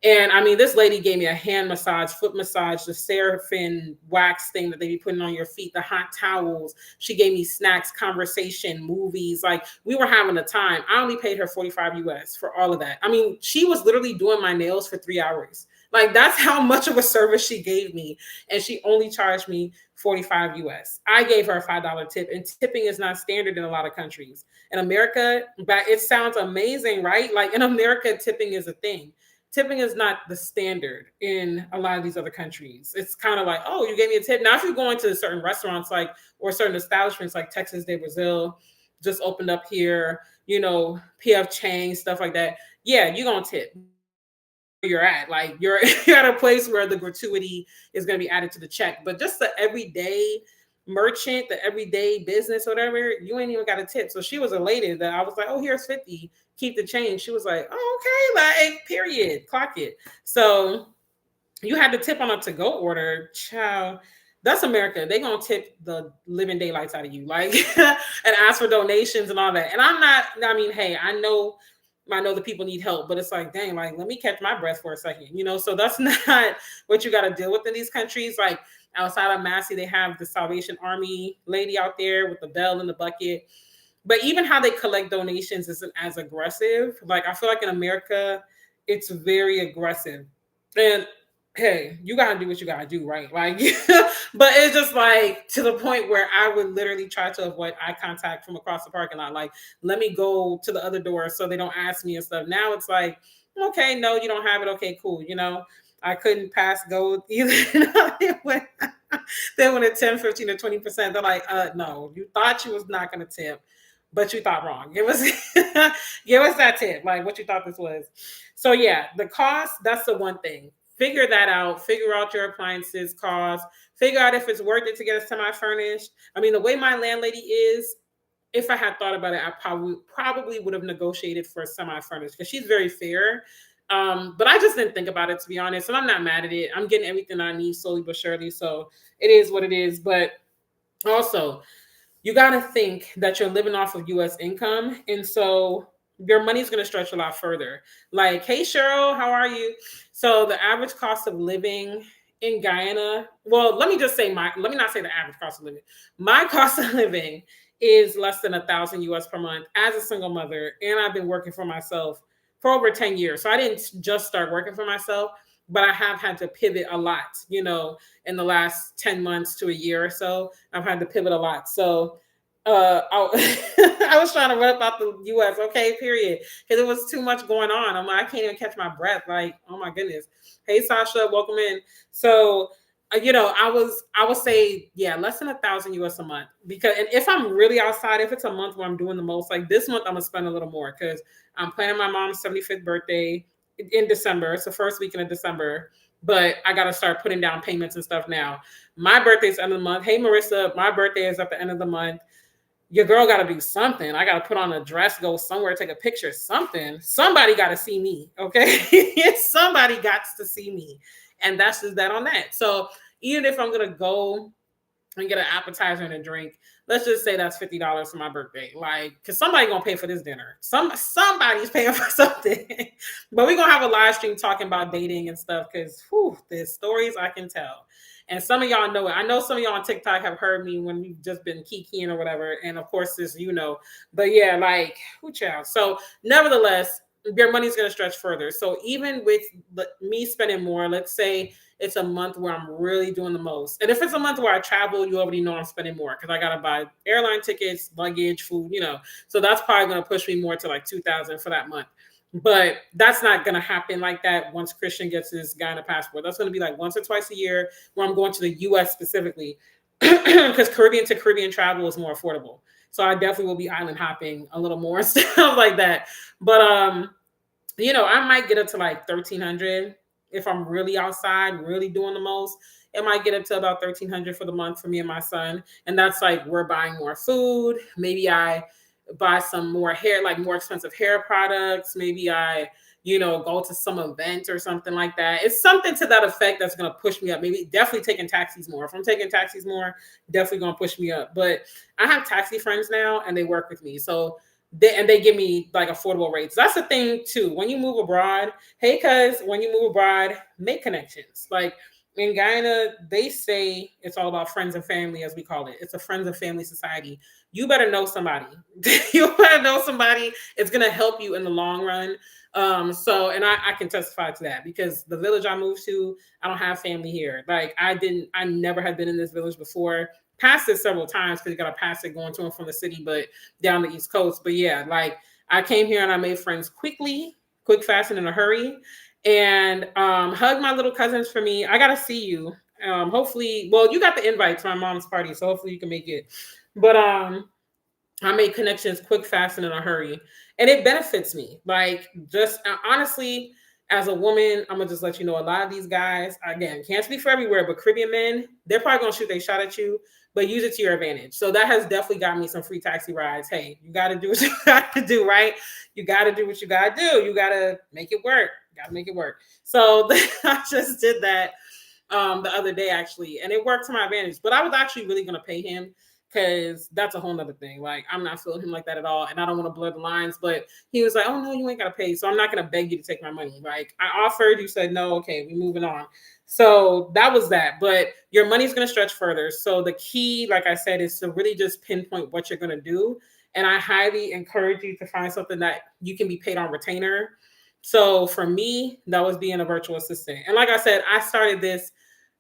And I mean, this lady gave me a hand massage, foot massage, the Seraphim wax thing that they be putting on your feet, the hot towels. She gave me snacks, conversation, movies. Like, we were having a time. I only paid her 45 US for all of that. I mean, she was literally doing my nails for 3 hours. Like, that's how much of a service she gave me. And she only charged me 45 US. I gave her a $5 tip, and tipping is not standard in a lot of countries. In America, but it sounds amazing, right? Like, in America, tipping is a thing. Tipping is not the standard in a lot of these other countries. It's kind of like, oh, you gave me a tip. Now, if you're going to certain restaurants, like, or certain establishments like Texas de Brazil just opened up here, you know, PF Chang, stuff like that. Yeah, you're going to tip. You're at, like, you're at a place where the gratuity is going to be added to the check. But just the everyday merchant, the everyday business, whatever, you ain't even got a tip. So she was elated that I was like, oh, here's 50, keep the change. She was like, oh, okay, like, period, clock it. So you had to tip on a to-go order, child. That's America. They gonna tip the living daylights out of you, like, and ask for donations and all that. And I'm not, I mean, hey, I know the people need help, but it's like, dang, like, let me catch my breath for a second, you know? So that's not what you got to deal with in these countries. Like, outside of Massey, they have the Salvation Army lady out there with the bell and the bucket. But even how they collect donations isn't as aggressive. Like, I feel like in America, it's very aggressive. And hey, you got to do what you got to do, right? Like, but it's just like to the point where I would literally try to avoid eye contact from across the parking lot. Like, let me go to the other door so they don't ask me and stuff. Now it's like, okay, no, you don't have it. Okay, cool. You know, I couldn't pass go either. They went at 10, 15, or 20%. They're like, no, you thought you was not going to tip, but you thought wrong. Give us that tip, like what you thought this was. So yeah, the cost, that's the one thing. Figure that out. Figure out your appliances cost. Figure out if it's worth it to get a semi-furnished. I mean, the way my landlady is, if I had thought about it, I probably would have negotiated for a semi-furnished because she's very fair. But I just didn't think about it, to be honest. And I'm not mad at it. I'm getting everything I need slowly but surely. So it is what it is. But also, you got to think that you're living off of U.S. income. And so your money's going to stretch a lot further. Like, hey, Cheryl, how are you? So the average cost of living in Guyana, well, let me not say the average cost of living. My cost of living is less than 1,000 US per month as a single mother. And I've been working for myself for over 10 years. So I didn't just start working for myself, but I have had to pivot a lot, you know, in the last 10 months to a year or so. I've had to pivot a lot. So I was trying to run about the US, okay, period. Because it was too much going on. I'm like, I can't even catch my breath. Like, oh my goodness. Hey, Sasha, welcome in. So, you know, I would say, yeah, less than 1,000 US a month. Because, and if I'm really outside, if it's a month where I'm doing the most, like this month, I'm gonna spend a little more because I'm planning my mom's 75th birthday in December. It's the first weekend of December, but I got to start putting down payments and stuff now. My birthday's end of the month. Hey, Marissa, my birthday is at the end of the month. Your girl got to do something. I got to put on a dress, go somewhere, take a picture, something. Somebody got to see me, okay? Somebody got to see me. And that's just that on that. So even if I'm going to go and get an appetizer and a drink, let's just say that's $50 for my birthday. Like, because somebody going to pay for this dinner. Somebody's paying for something. But we're going to have a live stream talking about dating and stuff because, there's stories I can tell. And some of y'all know it. I know some of y'all on TikTok have heard me when we've just been kikiing or whatever. And of course, this, you know. But yeah, like, child. So nevertheless, your money's going to stretch further. So even with me spending more, let's say it's a month where I'm really doing the most. And if it's a month where I travel, you already know I'm spending more because I got to buy airline tickets, luggage, food, you know. So that's probably going to push me more to like $2,000 for that month. But that's not going to happen like that once Christian gets his Guyana passport. That's going to be like once or twice a year where I'm going to the U.S. specifically because Caribbean to Caribbean travel is more affordable. So I definitely will be island hopping a little more stuff like that. But, you know, I might get up to like 1,300 if I'm really outside, really doing the most. It might get up to about 1,300 for the month for me and my son. And that's like we're buying more food. Maybe I buy some more hair, like more expensive hair products. Maybe I go to some event or something like that. It's something to that effect that's going to push me up. Maybe definitely taking taxis more. If I'm taking taxis more, definitely going to push me up. But I have taxi friends now and they work with me. So they give me like affordable rates. That's the thing too. When you move abroad, hey, cuz when you move abroad, make connections. Like in Guyana, they say it's all about friends and family, as we call it. It's a friends and family society. You better know somebody. You better know somebody. It's gonna help you in the long run. And I can testify to that because the village I moved to, I don't have family here. Like I never had been in this village before. Passed it several times because you gotta pass it going to and from the city, but down the East Coast. But yeah, like I came here and I made friends quick, fast, and in a hurry. And hug my little cousins for me. I gotta see you. Hopefully, well, you got the invite to my mom's party, so hopefully you can make it. But I made connections quick, fast, and in a hurry. And it benefits me. Like, just honestly, as a woman, I'm gonna just let you know a lot of these guys, again, can't speak for everywhere, but Caribbean men, they're probably gonna shoot their shot at you, but use it to your advantage. So that has definitely got me some free taxi rides. Hey, you gotta do what you gotta do, right? You gotta do what you gotta do. You gotta make it work. You gotta make it work. So I just did that the other day actually, and it worked to my advantage. But I was actually really gonna pay him because that's a whole nother thing. Like, I'm not feeling him like that at all. And I don't want to blur the lines, but he was like, oh no, you ain't got to pay. So I'm not going to beg you to take my money. Like I offered, you said, no, okay, we moving on. So that was that, but your money's going to stretch further. So the key, like I said, is to really just pinpoint what you're going to do. And I highly encourage you to find something that you can be paid on retainer. So for me, that was being a virtual assistant. And like I said, I started this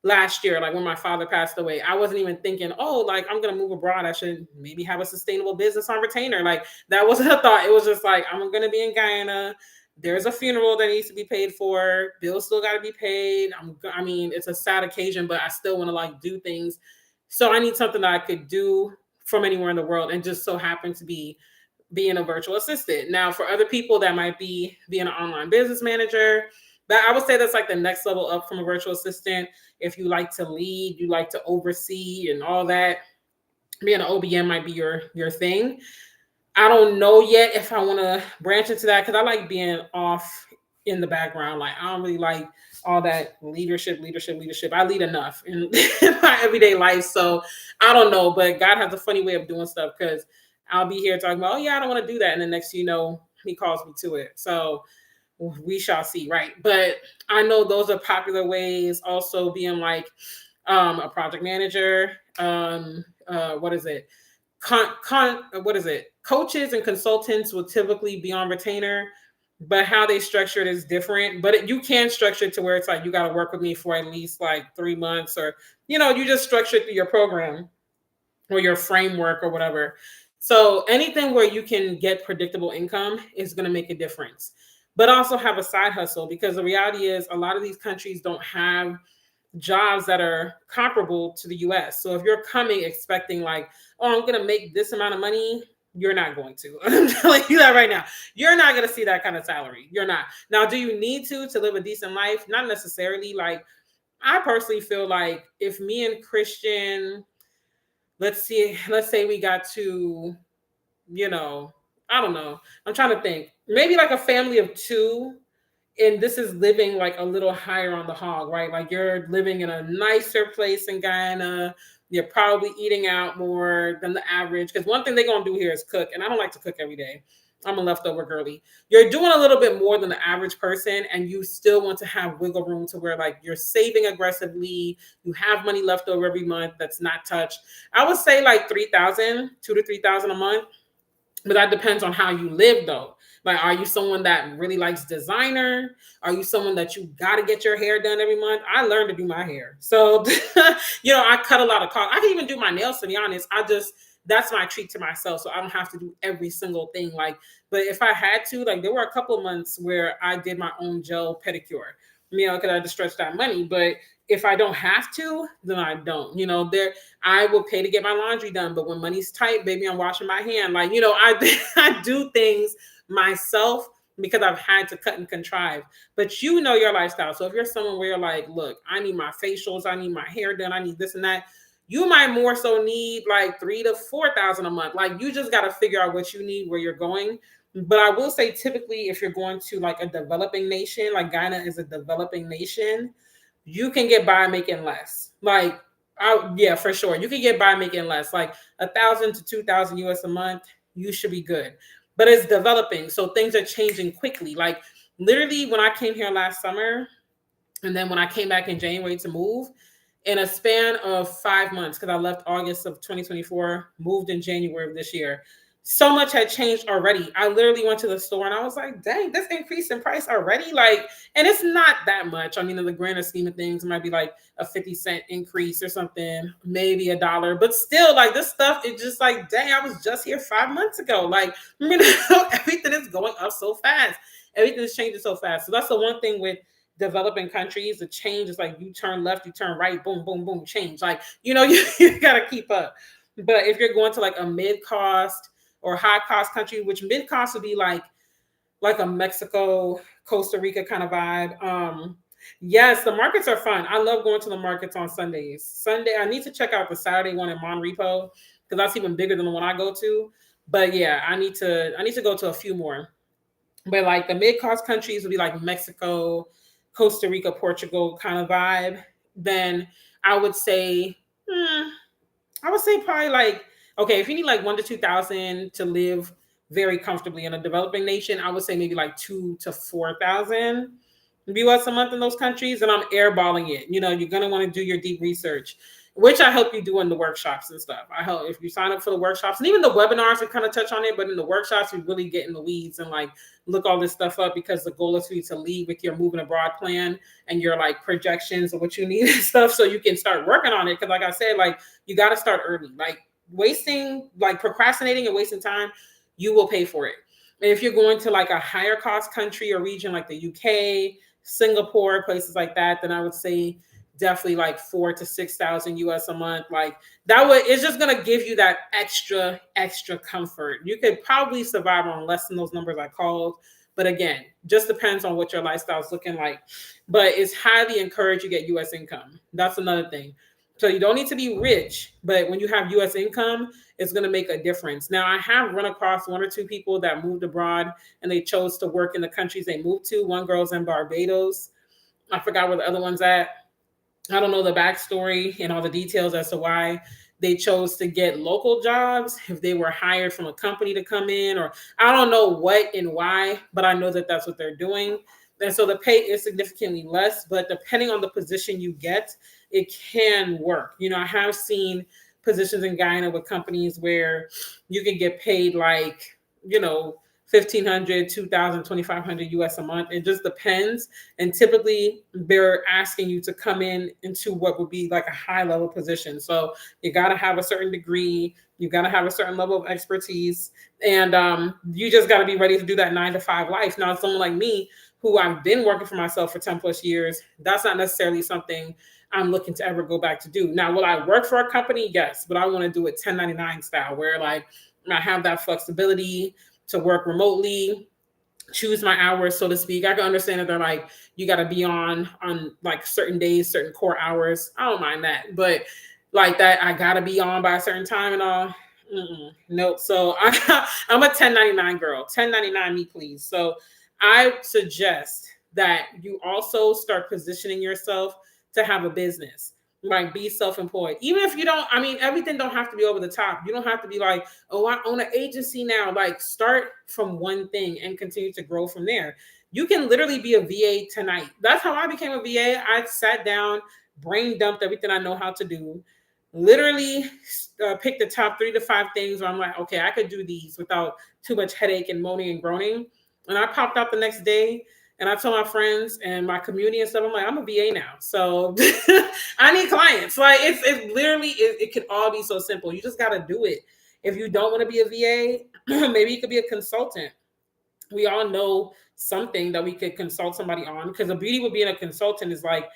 last year, like when my father passed away. I wasn't even thinking, oh, like I'm gonna move abroad, I should maybe have a sustainable business on retainer. Like that wasn't a thought. It was just like, I'm gonna be in Guyana, there's a funeral that needs to be paid for, bills still got to be paid. I mean, it's a sad occasion, but I still want to like do things. So I need something that I could do from anywhere in the world, and just so happen to be being a virtual assistant. Now for other people, that might be being an online business manager. That I would say that's like the next level up from a virtual assistant. If you like to lead, you like to oversee and all that, being an OBM might be your thing. I don't know yet if I want to branch into that because I like being off in the background. Like I don't really like all that leadership. I lead enough in my everyday life. So I don't know, but God has a funny way of doing stuff because I'll be here talking about, oh yeah, I don't want to do that. And then next, he calls me to it. So we shall see, right? But I know those are popular ways. Also being like a project manager. What is it? What is it? Coaches and consultants will typically be on retainer, but how they structure it is different. But you can structure it to where it's like, you got to work with me for at least like 3 months, or, you just structure it through your program or your framework or whatever. So anything where you can get predictable income is going to make a difference. But also have a side hustle, because the reality is a lot of these countries don't have jobs that are comparable to the US. So if you're coming expecting like, oh, I'm going to make this amount of money, you're not going to. I'm telling you that right now. You're not going to see that kind of salary. You're not. Now, do you need to live a decent life? Not necessarily. Like, I personally feel like if me and Christian, let's say we got to, I don't know. I'm trying to think. Maybe like a family of 2, and this is living like a little higher on the hog, right? Like you're living in a nicer place in Guyana. You're probably eating out more than the average. Because one thing they're going to do here is cook. And I don't like to cook every day. I'm a leftover girly. You're doing a little bit more than the average person, and you still want to have wiggle room to where like you're saving aggressively. You have money left over every month that's not touched. I would say like 3,000, 2 to 3,000 a month. But that depends on how you live, though. Like, are you someone that really likes designer? Are you someone that you got to get your hair done every month? I learned to do my hair. So, I cut a lot of costs. I can even do my nails, to be honest. That's my treat to myself. So I don't have to do every single thing. Like, but if I had to, like, there were a couple of months where I did my own gel pedicure, because I had to stretch that money. But if I don't have to, then I don't. I will pay to get my laundry done, but when money's tight, baby, I'm washing my hand. Like, I do things myself because I've had to cut and contrive. But your lifestyle. So if you're someone where you're like, look, I need my facials, I need my hair done, I need this and that, you might more so need like 3,000 to 4,000 a month. Like, you just got to figure out what you need, where you're going. But I will say, typically, if you're going to like a developing nation, like Ghana is a developing nation, you can get by making less. Like, yeah, for sure, you can get by making less, like 1,000 to 2,000 US a month. You should be good. But it's developing, so things are changing quickly. Like literally, when I came here last summer, and then when I came back in January to move, in a span of 5 months, because I left August of 2024, moved in January of this year. So much had changed already. I literally went to the store and I was like, dang, this increase in price already? Like, and it's not that much. I mean, in the grander scheme of things, it might be like a 50-cent increase or something, maybe $1. But still, like this stuff, it's just like, dang, I was just here 5 months ago. Like, everything is going up so fast. Everything is changing so fast. So that's the one thing with developing countries. The change is like you turn left, you turn right, boom, boom, boom, change. Like, you got to keep up. But if you're going to like a mid-cost or high-cost country, which mid-cost would be like a Mexico, Costa Rica kind of vibe. Yes, the markets are fun. I love going to the markets on Sundays. Sunday, I need to check out the Saturday one in Monrepo because that's even bigger than the one I go to. But yeah, I need to go to a few more. But like the mid-cost countries would be like Mexico, Costa Rica, Portugal kind of vibe. Then I would say, probably like, okay, if you need like 1 to 2,000 to live very comfortably in a developing nation, I would say maybe like 2 to 4,000 US a month in those countries. And I'm airballing it. You're gonna want to do your deep research, which I help you do in the workshops and stuff. I help if you sign up for the workshops and even the webinars, we kind of touch on it, but in the workshops, we really get in the weeds and like look all this stuff up because the goal is for you to lead with your moving abroad plan and your like projections of what you need and stuff so you can start working on it. Because like I said, like you got to start early. Like procrastinating and wasting time, you will pay for it. And if you're going to like a higher cost country or region like the UK, Singapore, places like that, then I would say definitely like 4 to 6,000 US a month. Like it's just going to give you that extra comfort. You could probably survive on less than those numbers I called. But again, just depends on what your lifestyle is looking like. But it's highly encouraged you get US income. That's another thing. So you don't need to be rich, but when you have US income, it's going to make a difference. Now, I have run across 1 or 2 people that moved abroad and they chose to work in the countries they moved to. One girl's in Barbados. I forgot where the other one's at. I don't know the backstory and all the details as to why they chose to get local jobs, if they were hired from a company to come in, or I don't know what and why, but I know that that's what they're doing. And so the pay is significantly less, but depending on the position you get, it can work. I have seen positions in Guyana with companies where you can get paid like, 1,500, 2,000, 2,500 US a month. It just depends. And typically they're asking you to come into what would be like a high level position. So you got to have a certain degree. You got to have a certain level of expertise. And you just got to be ready to do that 9 to 5 life. Now, someone like me, who I've been working for myself for 10 plus years, that's not necessarily something I'm looking to ever go back to do. Now, will I work for a company? Yes, but I want to do it 1099 style, where like I have that flexibility to work remotely, choose my hours, so to speak. I can understand that they're like, you got to be on like certain days, certain core hours. I don't mind that. But like that, I got to be on by a certain time and all. Nope. So I'm a 1099 girl. 1099 me, please. So I suggest that you also start positioning yourself to have a business. Like be self-employed. Even if you don't, everything don't have to be over the top. You don't have to be like, oh, I own an agency now. Like start from one thing and continue to grow from there. You can literally be a VA tonight. That's how I became a VA. I sat down, brain dumped everything I know how to do. Literally picked the top 3 to 5 things where I'm like, okay, I could do these without too much headache and moaning and groaning. And I popped out the next day. And I told my friends and my community and stuff, I'm like, I'm a VA now. So I need clients. Like it's literally, it can all be so simple. You just got to do it. If you don't want to be a VA, maybe you could be a consultant. We all know something that we could consult somebody on, because the beauty with being a consultant is like,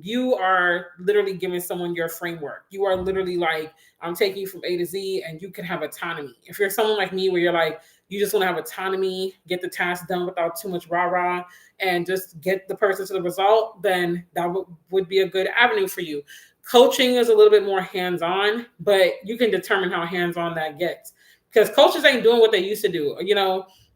you are literally giving someone your framework. You are literally like, I'm taking you from A to Z and you can have autonomy. If you're someone like me where you're like, you just want to have autonomy, get the task done without too much rah-rah, and just get the person to the result, then that would be a good avenue for you. Coaching is a little bit more hands-on, but you can determine how hands-on that gets. Because coaches ain't doing what they used to do.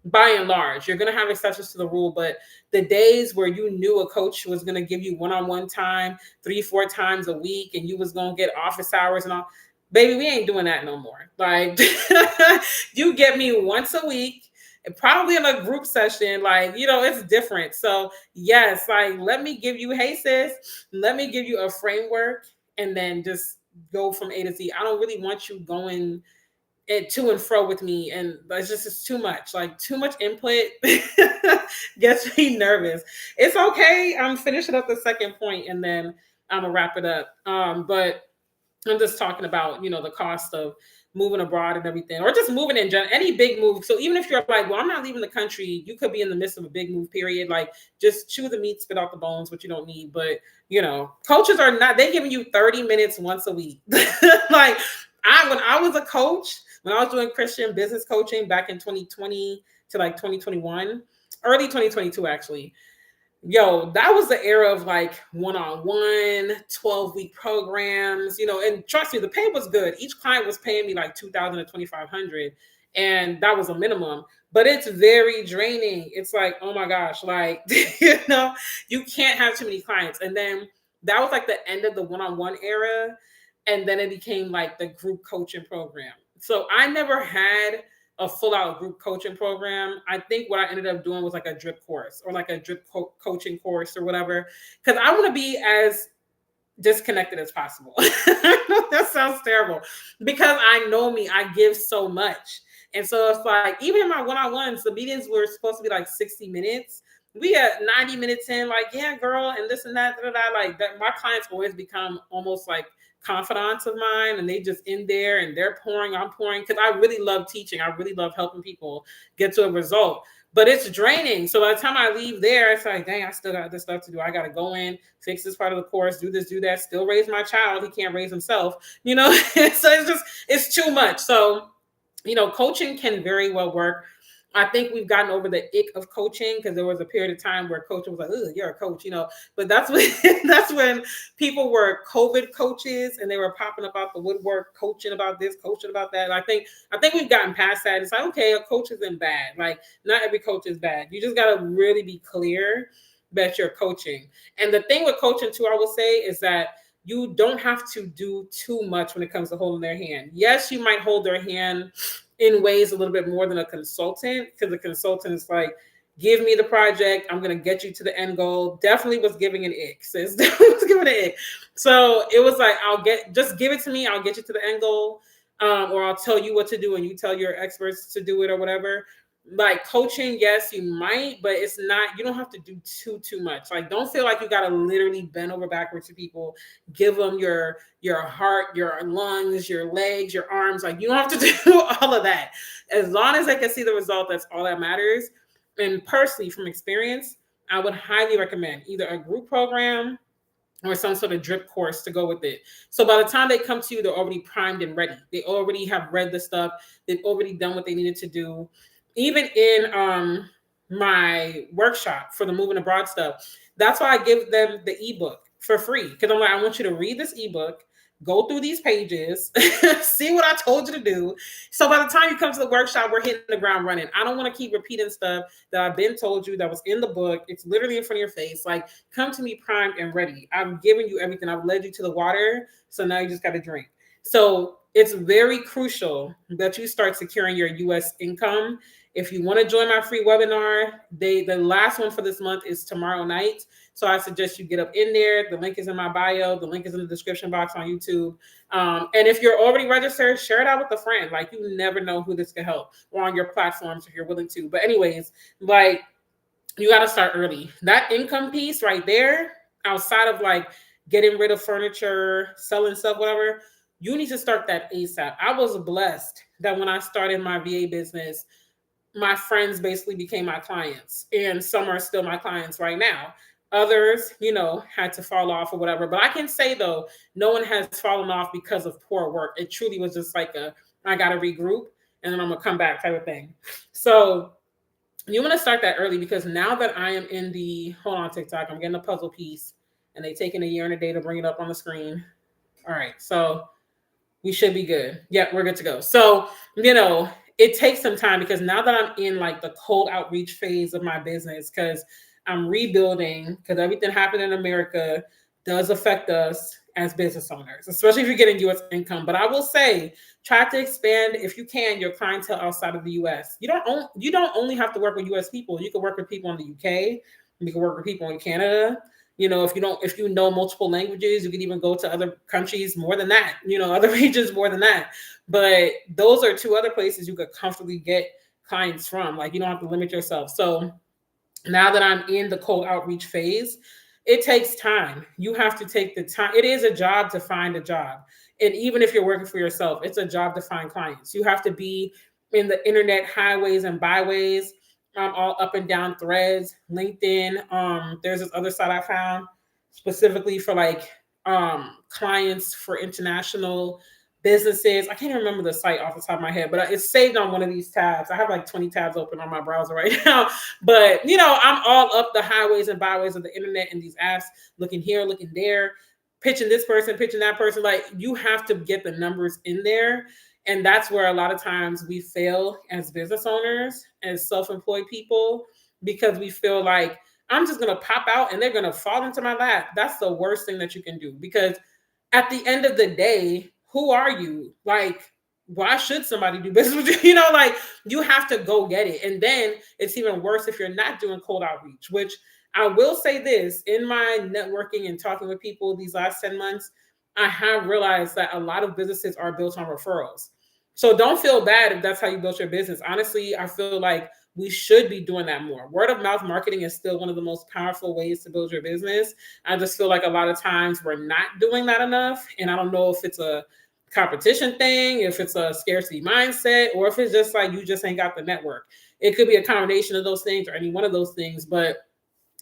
by and large. You're going to have exceptions to the rule, but the days where you knew a coach was going to give you one-on-one time 3-4 times a week and you was going to get office hours and all, baby, we ain't doing that no more. Like, you get me once a week, and probably in a group session, like, it's different. So yes, like, let me give you, hey sis, let me give you a framework and then just go from A to Z. I don't really want you going to and fro with me, and it's too much. Like, too much input gets me nervous. It's okay. I'm finishing up the second point and then I'm gonna wrap it up. But I'm just talking about, the cost of moving abroad and everything, or just moving in general, any big move. So even if you're like, well, I'm not leaving the country, you could be in the midst of a big move period. Like, just chew the meat, spit out the bones, what you don't need. But, coaches are not, they're giving you 30 minutes once a week. Like, when I was a coach, when I was doing Christian business coaching back in 2020 to like 2021, early 2022, actually, that was the era of like one-on-one 12-week programs, and trust me, the pay was good. Each client was paying me like $2,000 to $2,500, and that was a minimum. But it's very draining. It's like, oh my gosh, like, you can't have too many clients. And then that was like the end of the one-on-one era. And then it became like the group coaching program. So I never had a full-out group coaching program. I think what I ended up doing was like a drip course or like a drip coaching course or whatever, because I want to be as disconnected as possible. That sounds terrible, because I know me, I give so much. And so it's like, even in my one-on-ones, the meetings were supposed to be like 60 minutes. We had 90 minutes in, like, yeah, girl, and this and that, like that. My clients always become almost like confidants of mine, and they just in there and they're pouring, I'm pouring, because I really love teaching. I really love helping people get to a result, but it's draining. So by the time I leave there, it's like, dang, I still got this stuff to do. I got to go in, fix this part of the course, do this, do that, still raise my child. He can't raise himself, so it's too much. So, coaching can very well work. I think we've gotten over the ick of coaching, because there was a period of time where coaching was like, "Ugh, you're a coach," But that's when people were COVID coaches and they were popping up out the woodwork, coaching about this, coaching about that. And I think we've gotten past that. It's like, okay, a coach isn't bad. Like, not every coach is bad. You just got to really be clear that you're coaching. And the thing with coaching too, I will say, is that you don't have to do too much when it comes to holding their hand. Yes, you might hold their hand in ways a little bit more than a consultant, because the consultant is like, give me the project, I'm going to get you to the end goal. Definitely was giving an ick, sis. Definitely was giving an ick. So it was like, just give it to me, I'll get you to the end goal, or I'll tell you what to do and you tell your experts to do it or whatever. Like, coaching, yes, you might, but it's not, you don't have to do too much. Like, don't feel like you got to literally bend over backwards to people, give them your heart, your lungs, your legs, your arms. Like, you don't have to do all of that. As long as I can see the result, that's all that matters. And personally, from experience, I would highly recommend either a group program or some sort of drip course to go with it. So by the time they come to you, they're already primed and ready. They already have read the stuff. They've already done what they needed to do. Even in my workshop for the moving abroad stuff, that's why I give them the ebook for free. Because I'm like, I want you to read this ebook, go through these pages, see what I told you to do. So by the time you come to the workshop, we're hitting the ground running. I don't want to keep repeating stuff that I've been told you that was in the book. It's literally in front of your face. Like, come to me primed and ready. I'm giving you everything. I've led you to the water. So now you just got to drink. So it's very crucial that you start securing your U.S. income. If you want to join my free webinar, the last one for this month is tomorrow night. So I suggest you get up in there. The link is in my bio. The link is in the description box on YouTube. And if you're already registered, share it out with a friend. Like, you never know who this could help, or on your platforms if you're willing to. But anyways, like, you got to start early. That income piece right there, outside of like getting rid of furniture, selling stuff, whatever, you need to start that ASAP. I was blessed that when I started my VA business, my friends basically became my clients, and some are still my clients right now. Others, had to fall off or whatever. But I can say, though, no one has fallen off because of poor work. It truly was just like I got to regroup and then I'm going to come back type of thing. So you want to start that early, because now that I am in hold on, TikTok, I'm getting a puzzle piece and they taking a year and a day to bring it up on the screen. All right. So we should be good. Yeah, we're good to go. So, it takes some time because now that I'm in like the cold outreach phase of my business, because I'm rebuilding, because everything happened in America does affect us as business owners, especially if you're getting US income. But I will say, try to expand if you can your clientele outside of the US. You don't only have to work with US people. You can work with people in the UK. You can work with people in Canada. If you know multiple languages, you can even go to other countries more than that, other regions more than that. But those are two other places you could comfortably get clients from. Like, you don't have to limit yourself. So now that I'm in the cold outreach phase, it takes time. You have to take the time. It is a job to find a job. And even if you're working for yourself, it's a job to find clients. You have to be in the internet highways and byways, all up and down threads, LinkedIn. There's this other site I found specifically for like clients for international businesses. I can't remember the site off the top of my head, but it's saved on one of these tabs. I have like 20 tabs open on my browser right now. But, I'm all up the highways and byways of the internet and these apps, looking here, looking there, pitching this person, pitching that person. Like, you have to get the numbers in there. And that's where a lot of times we fail as business owners, as self-employed people, because we feel like I'm just going to pop out and they're going to fall into my lap. That's the worst thing that you can do, because at the end of the day, who are you? Like, why should somebody do business with you? Like, you have to go get it. And then it's even worse if you're not doing cold outreach, which I will say this, in my networking and talking with people these last 10 months, I have realized that a lot of businesses are built on referrals. So don't feel bad if that's how you built your business. Honestly, I feel like we should be doing that more. Word of mouth marketing is still one of the most powerful ways to build your business. I just feel like a lot of times we're not doing that enough. And I don't know if it's a competition thing, if it's a scarcity mindset, or if it's just like you just ain't got the network. It could be a combination of those things or any one of those things. But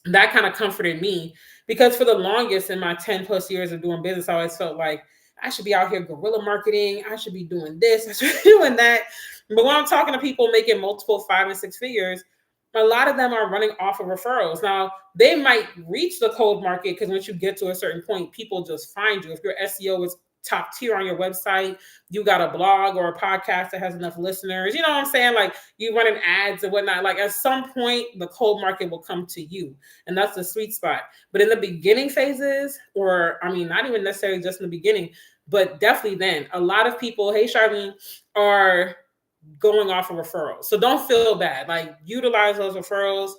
that kind of comforted me, because for the longest in my 10 plus years of doing business, I always felt like I should be out here guerrilla marketing. I should be doing this. I should be doing that. But when I'm talking to people making multiple 5 and 6 figures, a lot of them are running off of referrals. Now, they might reach the cold market because once you get to a certain point, people just find you. If your SEO is top tier on your website, you got a blog or a podcast that has enough listeners, you know what I'm saying? Like, you running ads and whatnot. Like, at some point, the cold market will come to you. And that's the sweet spot. But in the beginning phases, or I mean, not even necessarily just in the beginning, but definitely then, a lot of people, hey, Charlene, are going off of referrals. So don't feel bad. Like, utilize those referrals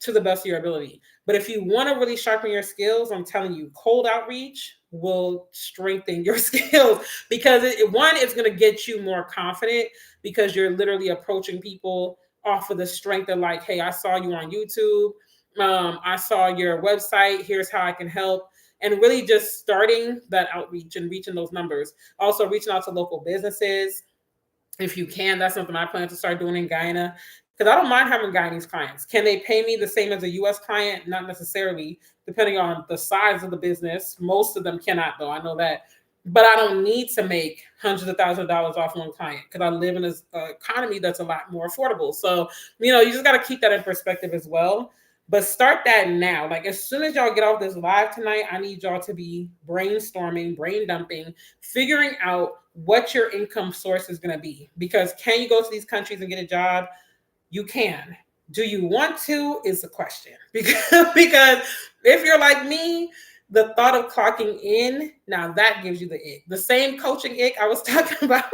to the best of your ability. But if you want to really sharpen your skills, I'm telling you, cold outreach will strengthen your skills, because it's going to get you more confident, because you're literally approaching people off of the strength of like, hey, I saw you on YouTube. I saw your website. Here's how I can help. And really just starting that outreach and reaching those numbers. Also reaching out to local businesses. If you can, that's something I plan to start doing in Guyana, because I don't mind having Guyanese clients. Can they pay me the same as a U.S. client? Not necessarily, depending on the size of the business. Most of them cannot, though. I know that. But I don't need to make hundreds of thousands of dollars off one client, because I live in an economy that's a lot more affordable. So, you just got to keep that in perspective as well. But start that now. Like, as soon as y'all get off this live tonight, I need y'all to be brainstorming, brain dumping, figuring out what your income source is going to be. Because can you go to these countries and get a job? You can. Do you want to is the question. Because if you're like me, the thought of clocking in, now that gives you the ick. The same coaching ick I was talking about.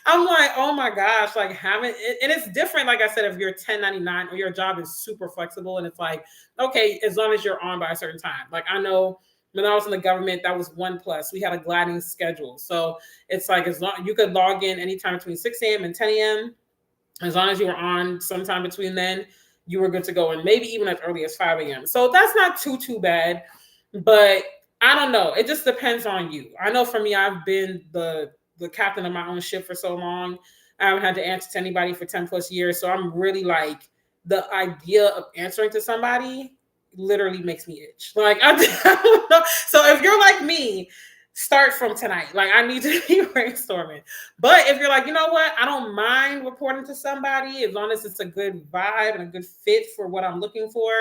I'm like, oh my gosh, like having it. And it's different, like I said, if you're 1099 or your job is super flexible and it's like, okay, as long as you're on by a certain time. Like, I know when I was in the government, that was 1+. We had a gliding schedule. So it's like, as long you could log in anytime between 6 a.m. and 10 a.m. As long as you were on sometime between then, you were good to go. And maybe even as early as 5 a.m. So that's not too bad. But I don't know. It just depends on you. I know for me, I've been the captain of my own ship for so long. I haven't had to answer to anybody for 10 plus years. So I'm really like, the idea of answering to somebody literally makes me itch. Like, I don't know. So if you're like me, start from tonight. Like, I need to be brainstorming. But if you're like, you know what, I don't mind reporting to somebody as long as it's a good vibe and a good fit for what I'm looking for.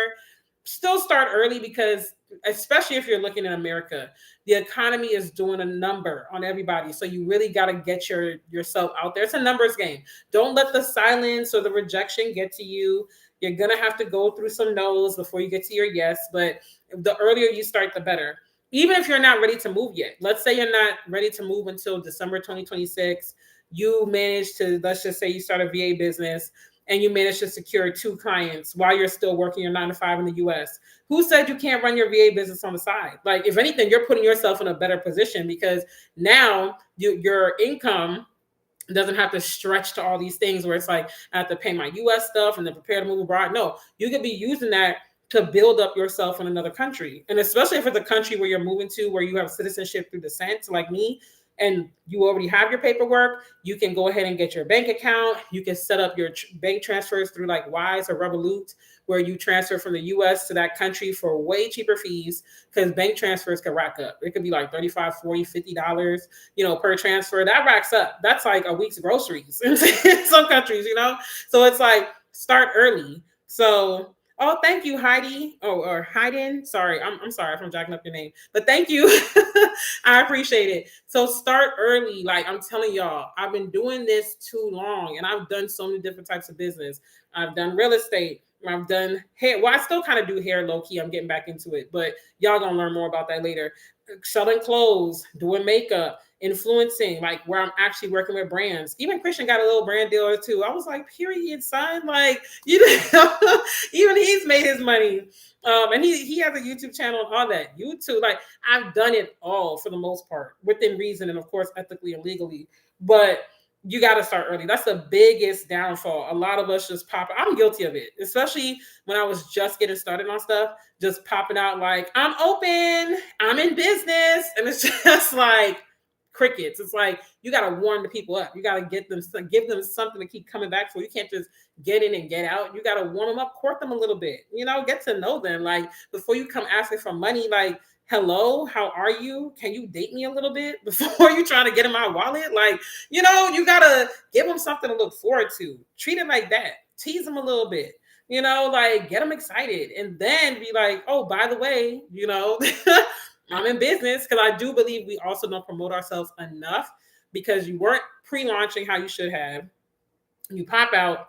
still start early, because especially if you're looking in America, the economy is doing a number on everybody. So you really got to get yourself out there. It's a numbers game. Don't let the silence or the rejection get to you. You're going to have to go through some no's before you get to your yes. But the earlier you start, the better. Even if you're not ready to move yet. Let's say you're not ready to move until December 2026. You manage to, let's just say you start a VA business and you manage to secure 2 clients while you're still working your 9 to 5 in the US. Who said you can't run your VA business on the side? Like, if anything, you're putting yourself in a better position, because now your income doesn't have to stretch to all these things where it's like, I have to pay my US stuff and then prepare to move abroad. No, you could be using that to build up yourself in another country. And especially if it's a country where you're moving to, where you have citizenship through descent, like me, and you already have your paperwork, you can go ahead and get your bank account. You can set up your bank transfers through like Wise or Revolut, where you transfer from the US to that country for way cheaper fees, because bank transfers can rack up. It could be like $35, $40, $50, per transfer. That racks up. That's like a week's groceries in some countries, So it's like, start early. So, oh, thank you, Heidi. Oh, or Hayden. Sorry, I'm sorry if I'm jacking up your name, but thank you. I appreciate it. So start early. Like, I'm telling y'all, I've been doing this too long, and I've done so many different types of business. I've done real estate. I've done hair. Well, I still kind of do hair low key. I'm getting back into it, but y'all gonna learn more about that later. Selling clothes, doing makeup, influencing, like where I'm actually working with brands. Even Christian got a little brand deal or two. I was like, period, son. Like, even he's made his money. And he has a YouTube channel and all that. YouTube, like, I've done it all for the most part, within reason, and of course ethically and legally. But you got to start early. That's the biggest downfall. A lot of us just pop. I'm guilty of it, especially when I was just getting started on stuff, just popping out like, I'm open, I'm in business. And it's just like crickets. It's like, you got to warm the people up. You got to give them something to keep coming back for. You can't just get in and get out. You got to warm them up, court them a little bit, get to know them. Like, before you come asking for money, like, hello, how are you? Can you date me a little bit before you try to get in my wallet? Like, you got to give them something to look forward to. Treat it like that. Tease them a little bit, like, get them excited. And then be like, oh, by the way, I'm in business, because I do believe we also don't promote ourselves enough, because you weren't pre-launching how you should have. You pop out,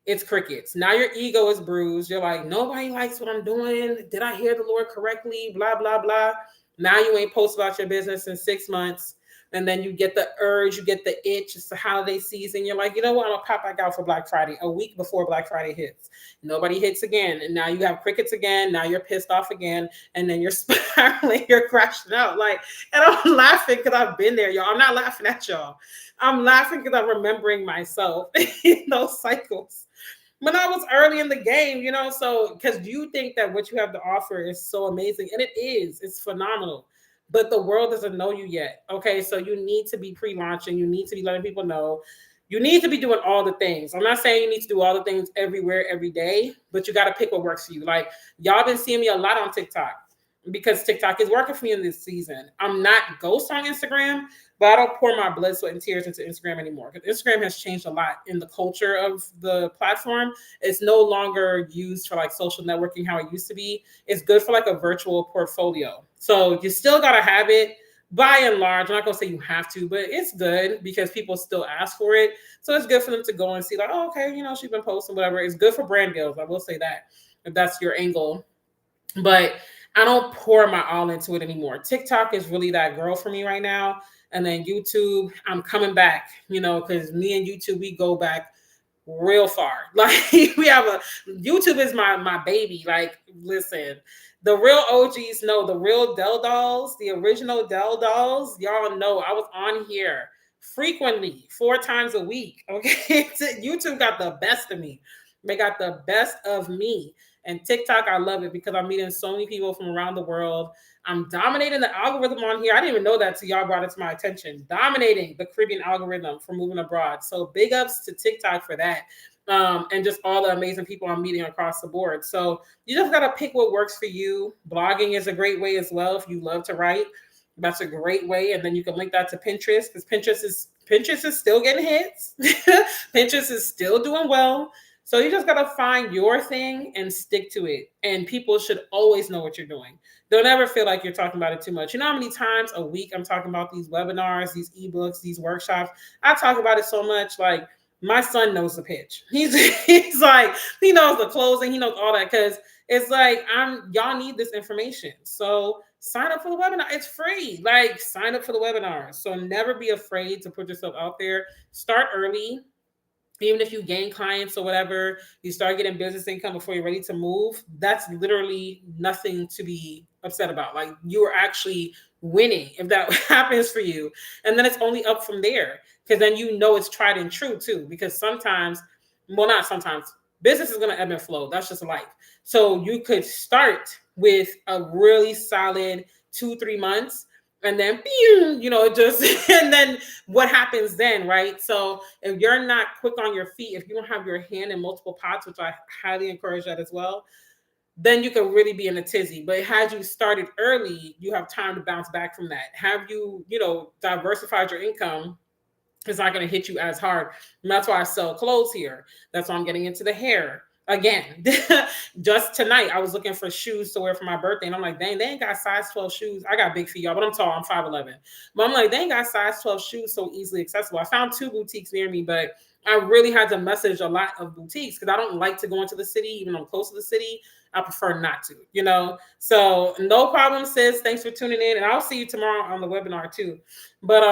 it's crickets. Now your ego is bruised. You're like, nobody likes what I'm doing. Did I hear the Lord correctly? Blah, blah, blah. Now you ain't posted about your business in 6 months. And then you get the urge, you get the itch. It's the holiday season. You're like, you know what? I'm going to pop back out for Black Friday, a week before Black Friday hits. Nobody hits again. And now you have crickets again. Now you're pissed off again. And then you're spiraling, you're crashing out. Like, and I'm laughing because I've been there, y'all. I'm not laughing at y'all. I'm laughing because I'm remembering myself in those cycles. When I was early in the game, so because you think that what you have to offer is so amazing, and it is, it's phenomenal, but the world doesn't know you yet. Okay, so you need to be pre-launching, you need to be letting people know, you need to be doing all the things. I'm not saying you need to do all the things everywhere, every day, but you got to pick what works for you. Like, y'all been seeing me a lot on TikTok, because TikTok is working for me in this season. I'm not ghost on Instagram, but I don't pour my blood, sweat, and tears into Instagram anymore, because Instagram has changed a lot in the culture of the platform. It's no longer used for like social networking how it used to be. It's good for like a virtual portfolio. So you still got to have it. By and large, I'm not going to say you have to, but it's good because people still ask for it. So it's good for them to go and see like, oh, okay, she's been posting, whatever. It's good for brand deals. I will say that, if that's your angle. But I don't pour my all into it anymore. TikTok is really that girl for me right now. And then YouTube, I'm coming back, because me and YouTube, we go back real far. Like, YouTube is my baby. Like, listen, the real OGs know, the real Dell dolls, the original Dell dolls, y'all know I was on here frequently 4 times a week. Okay. YouTube got the best of me. They got the best of me. And TikTok, I love it because I'm meeting so many people from around the world. I'm dominating the algorithm on here. I didn't even know that till y'all brought it to my attention. Dominating the Caribbean algorithm for moving abroad. So big ups to TikTok for that. And just all the amazing people I'm meeting across the board. So you just got to pick what works for you. Blogging is a great way as well. If you love to write, that's a great way. And then you can link that to Pinterest, because Pinterest is still getting hits. Pinterest is still doing well. So you just got to find your thing and stick to it. And people should always know what you're doing. They'll never feel like you're talking about it too much. You know how many times a week I'm talking about these webinars, these ebooks, these workshops? I talk about it so much. Like, my son knows the pitch. He's like, he knows the closing, he knows all that, because it's like, y'all need this information. So sign up for the webinar. It's free. Like, sign up for the webinar. So never be afraid to put yourself out there. Start early. Even if you gain clients or whatever, you start getting business income before you're ready to move, that's literally nothing to be upset about. Like, you are actually winning if that happens for you. And then it's only up from there, because then you know it's tried and true too. Because sometimes, well, not sometimes, business is going to ebb and flow. That's just life. So you could start with a really solid 2-3 months, and then, just, and then what happens then, right? So if you're not quick on your feet, if you don't have your hand in multiple pots, which I highly encourage that as well, then you can really be in a tizzy. But had you started early, you have time to bounce back from that. Have you, diversified your income, it's not going to hit you as hard. And that's why I sell clothes here. That's why I'm getting into the hair. Again, just tonight, I was looking for shoes to wear for my birthday. And I'm like, dang, they ain't got size 12 shoes. I got big feet, y'all, but I'm tall. I'm 5'11". But I'm like, they ain't got size 12 shoes so easily accessible. I found 2 boutiques near me, but I really had to message a lot of boutiques because I don't like to go into the city, even though I'm close to the city. I prefer not to, So no problem, sis. Thanks for tuning in. And I'll see you tomorrow on the webinar too. But,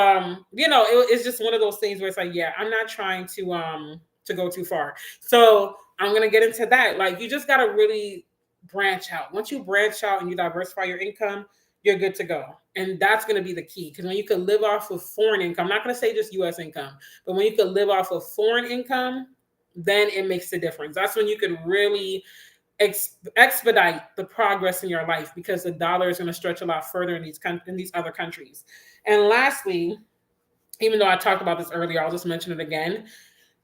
it's just one of those things where it's like, yeah, I'm not trying to go too far. So I'm going to get into that. Like, you just got to really branch out. Once you branch out and you diversify your income, you're good to go. And that's going to be the key. Because when you can live off of foreign income, I'm not going to say just U.S. income, but when you can live off of foreign income, then it makes a difference. That's when you can really expedite the progress in your life, because the dollar is going to stretch a lot further in these other countries. And lastly, even though I talked about this earlier, I'll just mention it again,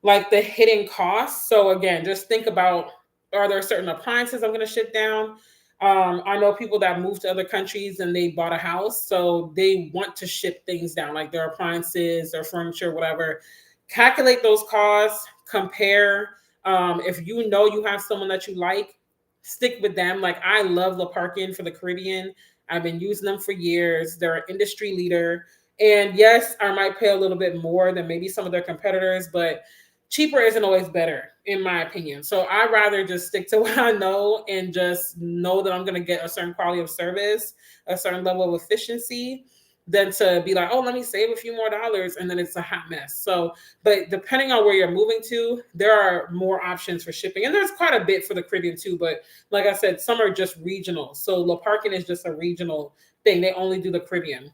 like the hidden costs. So again, just think about, are there certain appliances I'm going to ship down? I know people that moved to other countries and they bought a house, so they want to ship things down, like their appliances, their furniture, whatever. Calculate those costs, compare. If you know you have someone that you like, stick with them. Like, I love Le Parkin for the Caribbean. I've been using them for years. They're an industry leader. And yes, I might pay a little bit more than maybe some of their competitors, but cheaper isn't always better, in my opinion. So I'd rather just stick to what I know and just know that I'm going to get a certain quality of service, a certain level of efficiency, than to be like, oh, let me save a few more dollars, and then it's a hot mess. So, but depending on where you're moving to, there are more options for shipping. And there's quite a bit for the Caribbean too. But like I said, some are just regional. So Le Parkin is just a regional thing. They only do the Caribbean.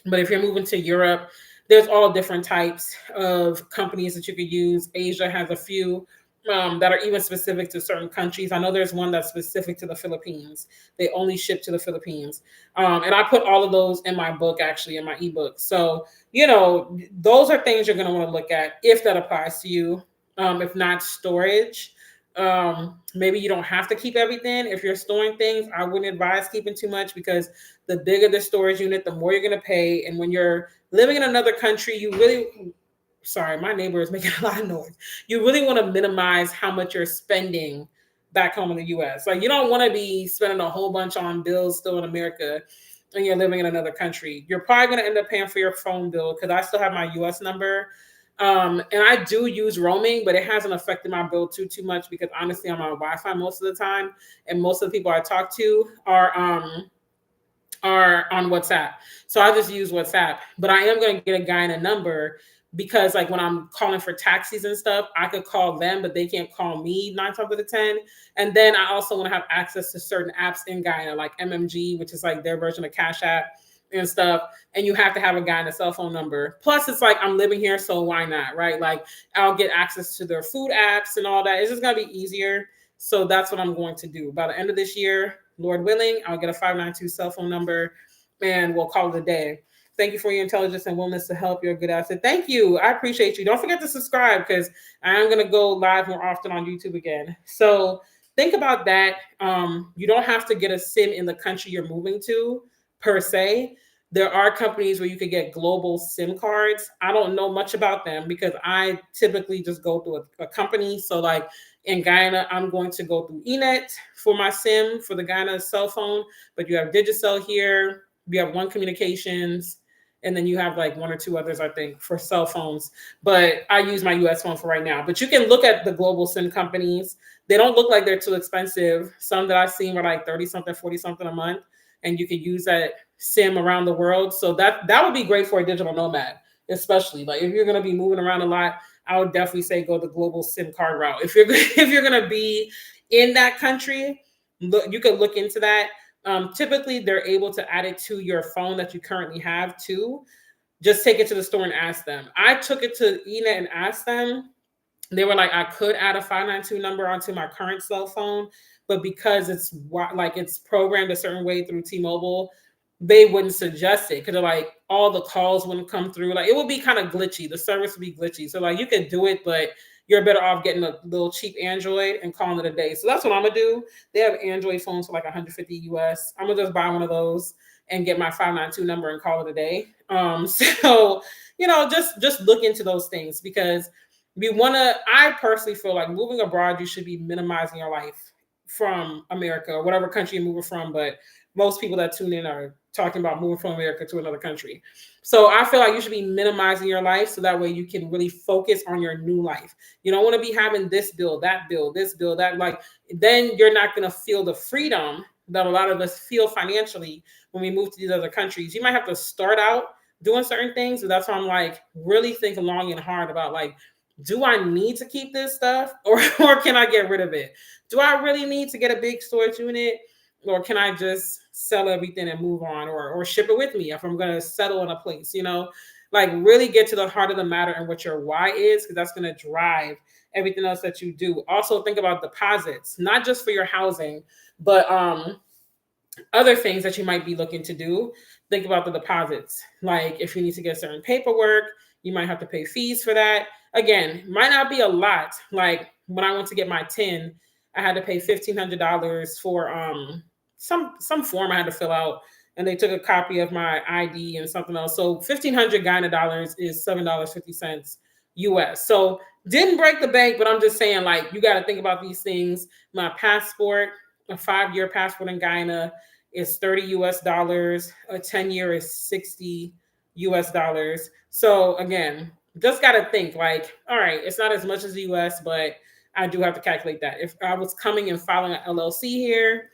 But if you're moving to Europe, there's all different types of companies that you could use. Asia has a few that are even specific to certain countries. I know there's one that's specific to the Philippines. They only ship to the Philippines. And I put all of those in my book, actually, in my ebook. So, those are things you're going to want to look at if that applies to you. If not, storage. Maybe you don't have to keep everything. If you're storing things, I wouldn't advise keeping too much, because the bigger the storage unit, the more you're going to pay. And when you're living in another country, sorry, my neighbor is making a lot of noise. You really want to minimize how much you're spending back home in the US. Like, you don't want to be spending a whole bunch on bills still in America and you're living in another country. You're probably going to end up paying for your phone bill, because I still have my US number. And I do use roaming, but it hasn't affected my bill too much, because honestly, I'm on Wi-Fi most of the time. And most of the people I talk to are on WhatsApp. So I just use WhatsApp, but I am going to get a guy in a number, because like when I'm calling for taxis and stuff, I could call them, but they can't call me 9 times out of 10. And then I also want to have access to certain apps in Guyana, like MMG, which is like their version of Cash App and stuff. And you have to have a guy in a cell phone number. Plus, it's like, I'm living here, so why not, right? Like, I'll get access to their food apps and all that. It's just going to be easier. So that's what I'm going to do. By the end of this year, Lord willing, I'll get a 592 cell phone number, and we'll call it a day. Thank you for your intelligence and willingness to help. You're a good asset. Thank you. I appreciate you. Don't forget to subscribe, because I am going to go live more often on YouTube again. So think about that. You don't have to get a SIM in the country you're moving to per se. There are companies where you could get global SIM cards. I don't know much about them because I typically just go through a company. So like in Guyana, I'm going to go through Enet for my SIM for the Guyana cell phone, but you have Digicel here. You have One Communications, and then you have like one or two others, I think, for cell phones. But I use my US phone for right now. But you can look at the global SIM companies. They don't look like they're too expensive. Some that I've seen were like 30 something, 40 something a month. And you could use that SIM around the world. So that would be great for a digital nomad, especially. Like if you're going to be moving around a lot, I would definitely say go the global SIM card route. If you're going to be in that country, you could look into that. Typically, they're able to add it to your phone that you currently have too. Just take it to the store and ask them. I took it to Enet and asked them. They were like, I could add a 592 number onto my current cell phone, but because it's programmed a certain way through T-Mobile, they wouldn't suggest it because they're like all the calls wouldn't come through. Like it would be kind of glitchy. The service would be glitchy. So like you could do it, but you're better off getting a little cheap Android and calling it a day. So that's what I'm gonna do. They have Android phones for like 150 US. I'm gonna just buy one of those and get my 592 number and call it a day. So just look into those things because I personally feel like moving abroad, you should be minimizing your life from America or whatever country you're moving from. But most people that tune in are talking about moving from America to another country. So I feel like you should be minimizing your life so that way you can really focus on your new life. You don't want to be having this bill, that bill, this bill, that. Like, then you're not going to feel the freedom that a lot of us feel financially when we move to these other countries. You might have to start out doing certain things. So that's why I'm like, really think long and hard about like, do I need to keep this stuff or can I get rid of it? Do I really need to get a big storage unit? Or can I just sell everything and move on or ship it with me if I'm going to settle in a place, like really get to the heart of the matter and what your why is, because that's going to drive everything else that you do. Also think about deposits, not just for your housing, but other things that you might be looking to do. Think about the deposits. Like if you need to get certain paperwork, you might have to pay fees for that. Again, might not be a lot. Like when I went to get my tin, I had to pay $1,500 for some form I had to fill out, and they took a copy of my ID and something else. So 1,500 Guyana dollars is $7.50 US. So didn't break the bank, but I'm just saying, like, you got to think about these things. My passport, a 5-year passport in Guyana is $30 US. A 10-year is $60 US. So again, just got to think like, all right, it's not as much as the US, but I do have to calculate that. If I was coming and filing an LLC here,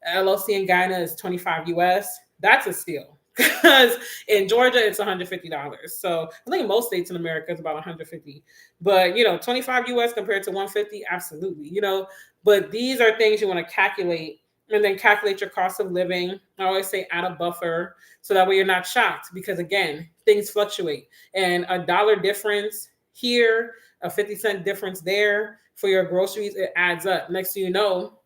LLC in Guyana is $25 US. That's a steal because in Georgia it's $150. So I think most states in America is about $150. But 25 US compared to $150, absolutely. But these are things you want to calculate, and then calculate your cost of living. I always say add a buffer so that way you're not shocked because again, things fluctuate, and a dollar difference here, a 50-cent difference there for your groceries, it adds up. Next thing you know,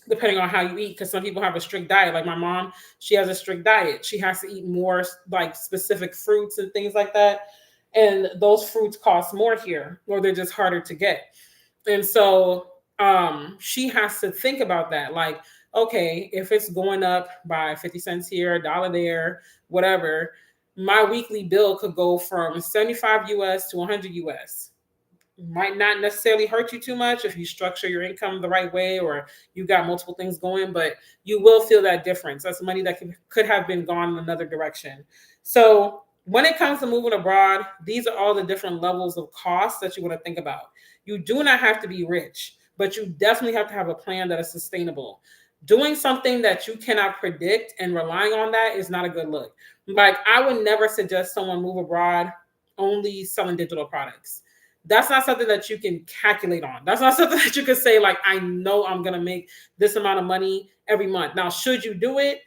depending on how you eat, because some people have a strict diet. Like my mom, she has a strict diet. She has to eat more like specific fruits and things like that. And those fruits cost more here, or they're just harder to get. And so she has to think about that. Like, okay, if it's going up by 50 cents here, a dollar there, whatever, my weekly bill could go from 75 US to 100 US. Might not necessarily hurt you too much if you structure your income the right way or you got multiple things going, but you will feel that difference. That's money that could have been gone in another direction. So when it comes to moving abroad, these are all the different levels of costs that you want to think about. You do not have to be rich, but you definitely have to have a plan that is sustainable. Doing something that you cannot predict and relying on that is not a good look. Like I would never suggest someone move abroad only selling digital products. That's not something that you can calculate on. That's not something that you can say, like, I know I'm going to make this amount of money every month. Now, should you do it?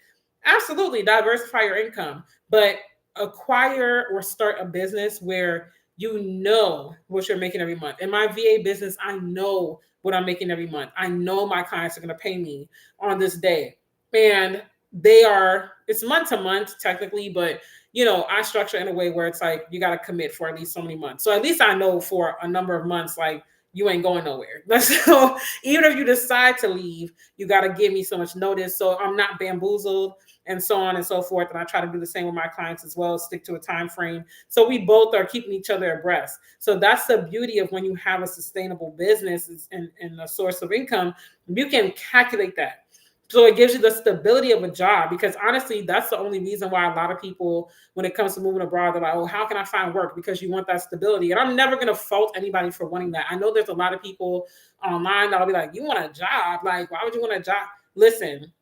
Absolutely. Diversify your income, but acquire or start a business where you know what you're making every month. In my VA business, I know what I'm making every month. I know my clients are going to pay me on this day. And it's month to month technically, but I structure in a way where it's like, you got to commit for at least so many months. So at least I know for a number of months, like, you ain't going nowhere. So even if you decide to leave, you got to give me so much notice so I'm not bamboozled, and so on and so forth. And I try to do the same with my clients as well, stick to a time frame. So we both are keeping each other abreast. So that's the beauty of when you have a sustainable business and a source of income, you can calculate that. So it gives you the stability of a job, because honestly, that's the only reason why a lot of people, when it comes to moving abroad, they're like, oh, how can I find work? Because you want that stability. And I'm never going to fault anybody for wanting that. I know there's a lot of people online that'll be like, you want a job? Like, why would you want a job? Listen,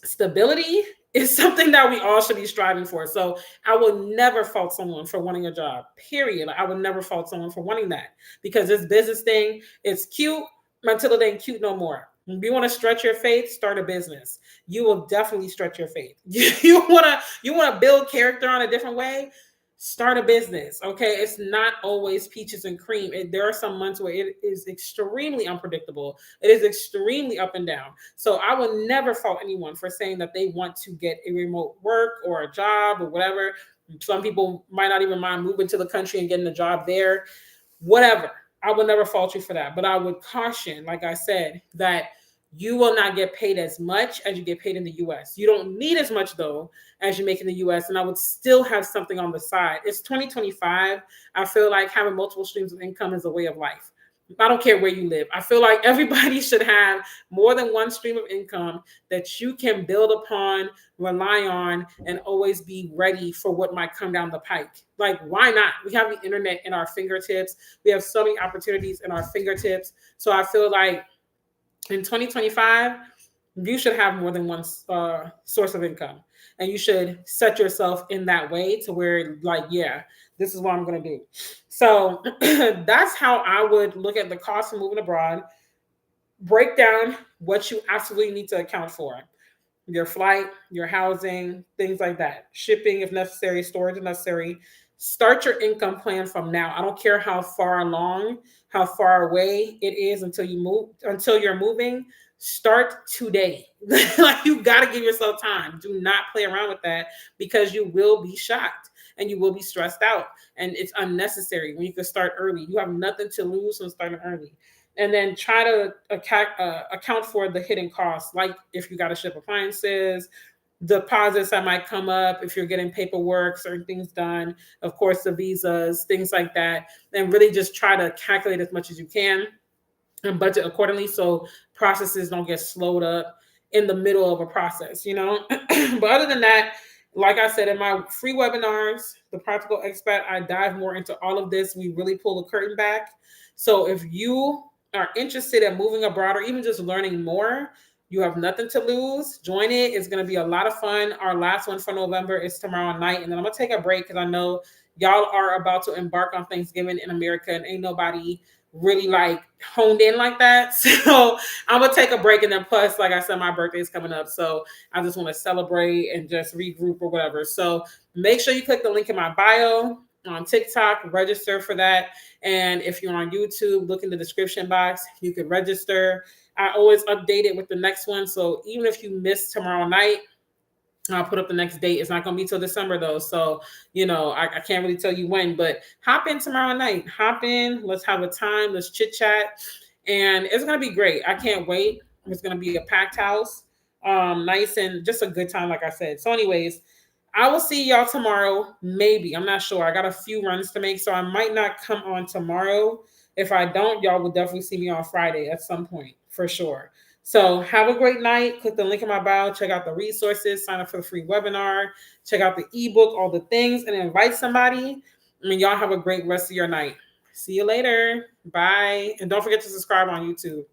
stability is something that we all should be striving for. So I will never fault someone for wanting a job, period. I would never fault someone for wanting that, because this business thing is cute until it ain't cute no more. If you want to stretch your faith, start a business. You will definitely stretch your faith. You want to build character on a different way, start a business. Okay, it's not always peaches and cream. There are some months where it is extremely unpredictable. It is extremely up and down. So I will never fault anyone for saying that they want to get a remote work or a job or whatever. Some people might not even mind moving to the country and getting a job there, whatever. I would never fault you for that. But I would caution, like I said, that you will not get paid as much as you get paid in the US. You don't need as much, though, as you make in the US. And I would still have something on the side. It's 2025. I feel like having multiple streams of income is a way of life. I don't care where you live. I feel like everybody should have more than one stream of income that you can build upon, rely on, and always be ready for what might come down the pike. Like, why not? We have the internet in our fingertips. We have so many opportunities in our fingertips. So I feel like in 2025, you should have more than one source of income. And you should set yourself in that way to where, like, yeah, this is what I'm going to do. So that's how I would look at the cost of moving abroad. Break down what you absolutely need to account for. Your flight, your housing, things like that. Shipping if necessary, storage if necessary. Start your income plan from now. I don't care how far along, how far away it is until you're moving. Start today. Like, you got to give yourself time. Do not play around with that, because you will be shocked and you will be stressed out, and it's unnecessary when you can start early. You have nothing to lose from starting early. And then try to account for the hidden costs, like if you got to ship appliances, deposits that might come up if you're getting paperwork, certain things done, of course, the visas, things like that. And really just try to calculate as much as you can and budget accordingly, so processes don't get slowed up in the middle of a process, you know? But other than that, like I said, in my free webinars, the Practical Expat, I dive more into all of this. We really pull the curtain back. So if you are interested in moving abroad or even just learning more, you have nothing to lose. Join it. It's going to be a lot of fun. Our last one for November is tomorrow night. And then I'm going to take a break because I know y'all are about to embark on Thanksgiving in America, and ain't nobody really like honed in like that. So I'm going to take a break. And then plus, like I said, my birthday is coming up. So I just want to celebrate and just regroup or whatever. So make sure you click the link in my bio on TikTok, register for that. And if you're on YouTube, look in the description box. You can register. I always update it with the next one. So even if you miss tomorrow night, I'll put up the next date. It's not going to be till December, though. So, you know, I can't really tell you when, but hop in tomorrow night. Hop in. Let's have a time. Let's chit chat. And it's going to be great. I can't wait. It's going to be a packed house. Nice and just a good time, like I said. So anyways, I will see y'all tomorrow. Maybe. I'm not sure. I got a few runs to make, so I might not come on tomorrow. If I don't, y'all will definitely see me on Friday at some point, for sure. So have a great night. Click the link in my bio. Check out the resources. Sign up for the free webinar. Check out the ebook, all the things, and invite somebody. And y'all have a great rest of your night. See you later. Bye. And don't forget to subscribe on YouTube.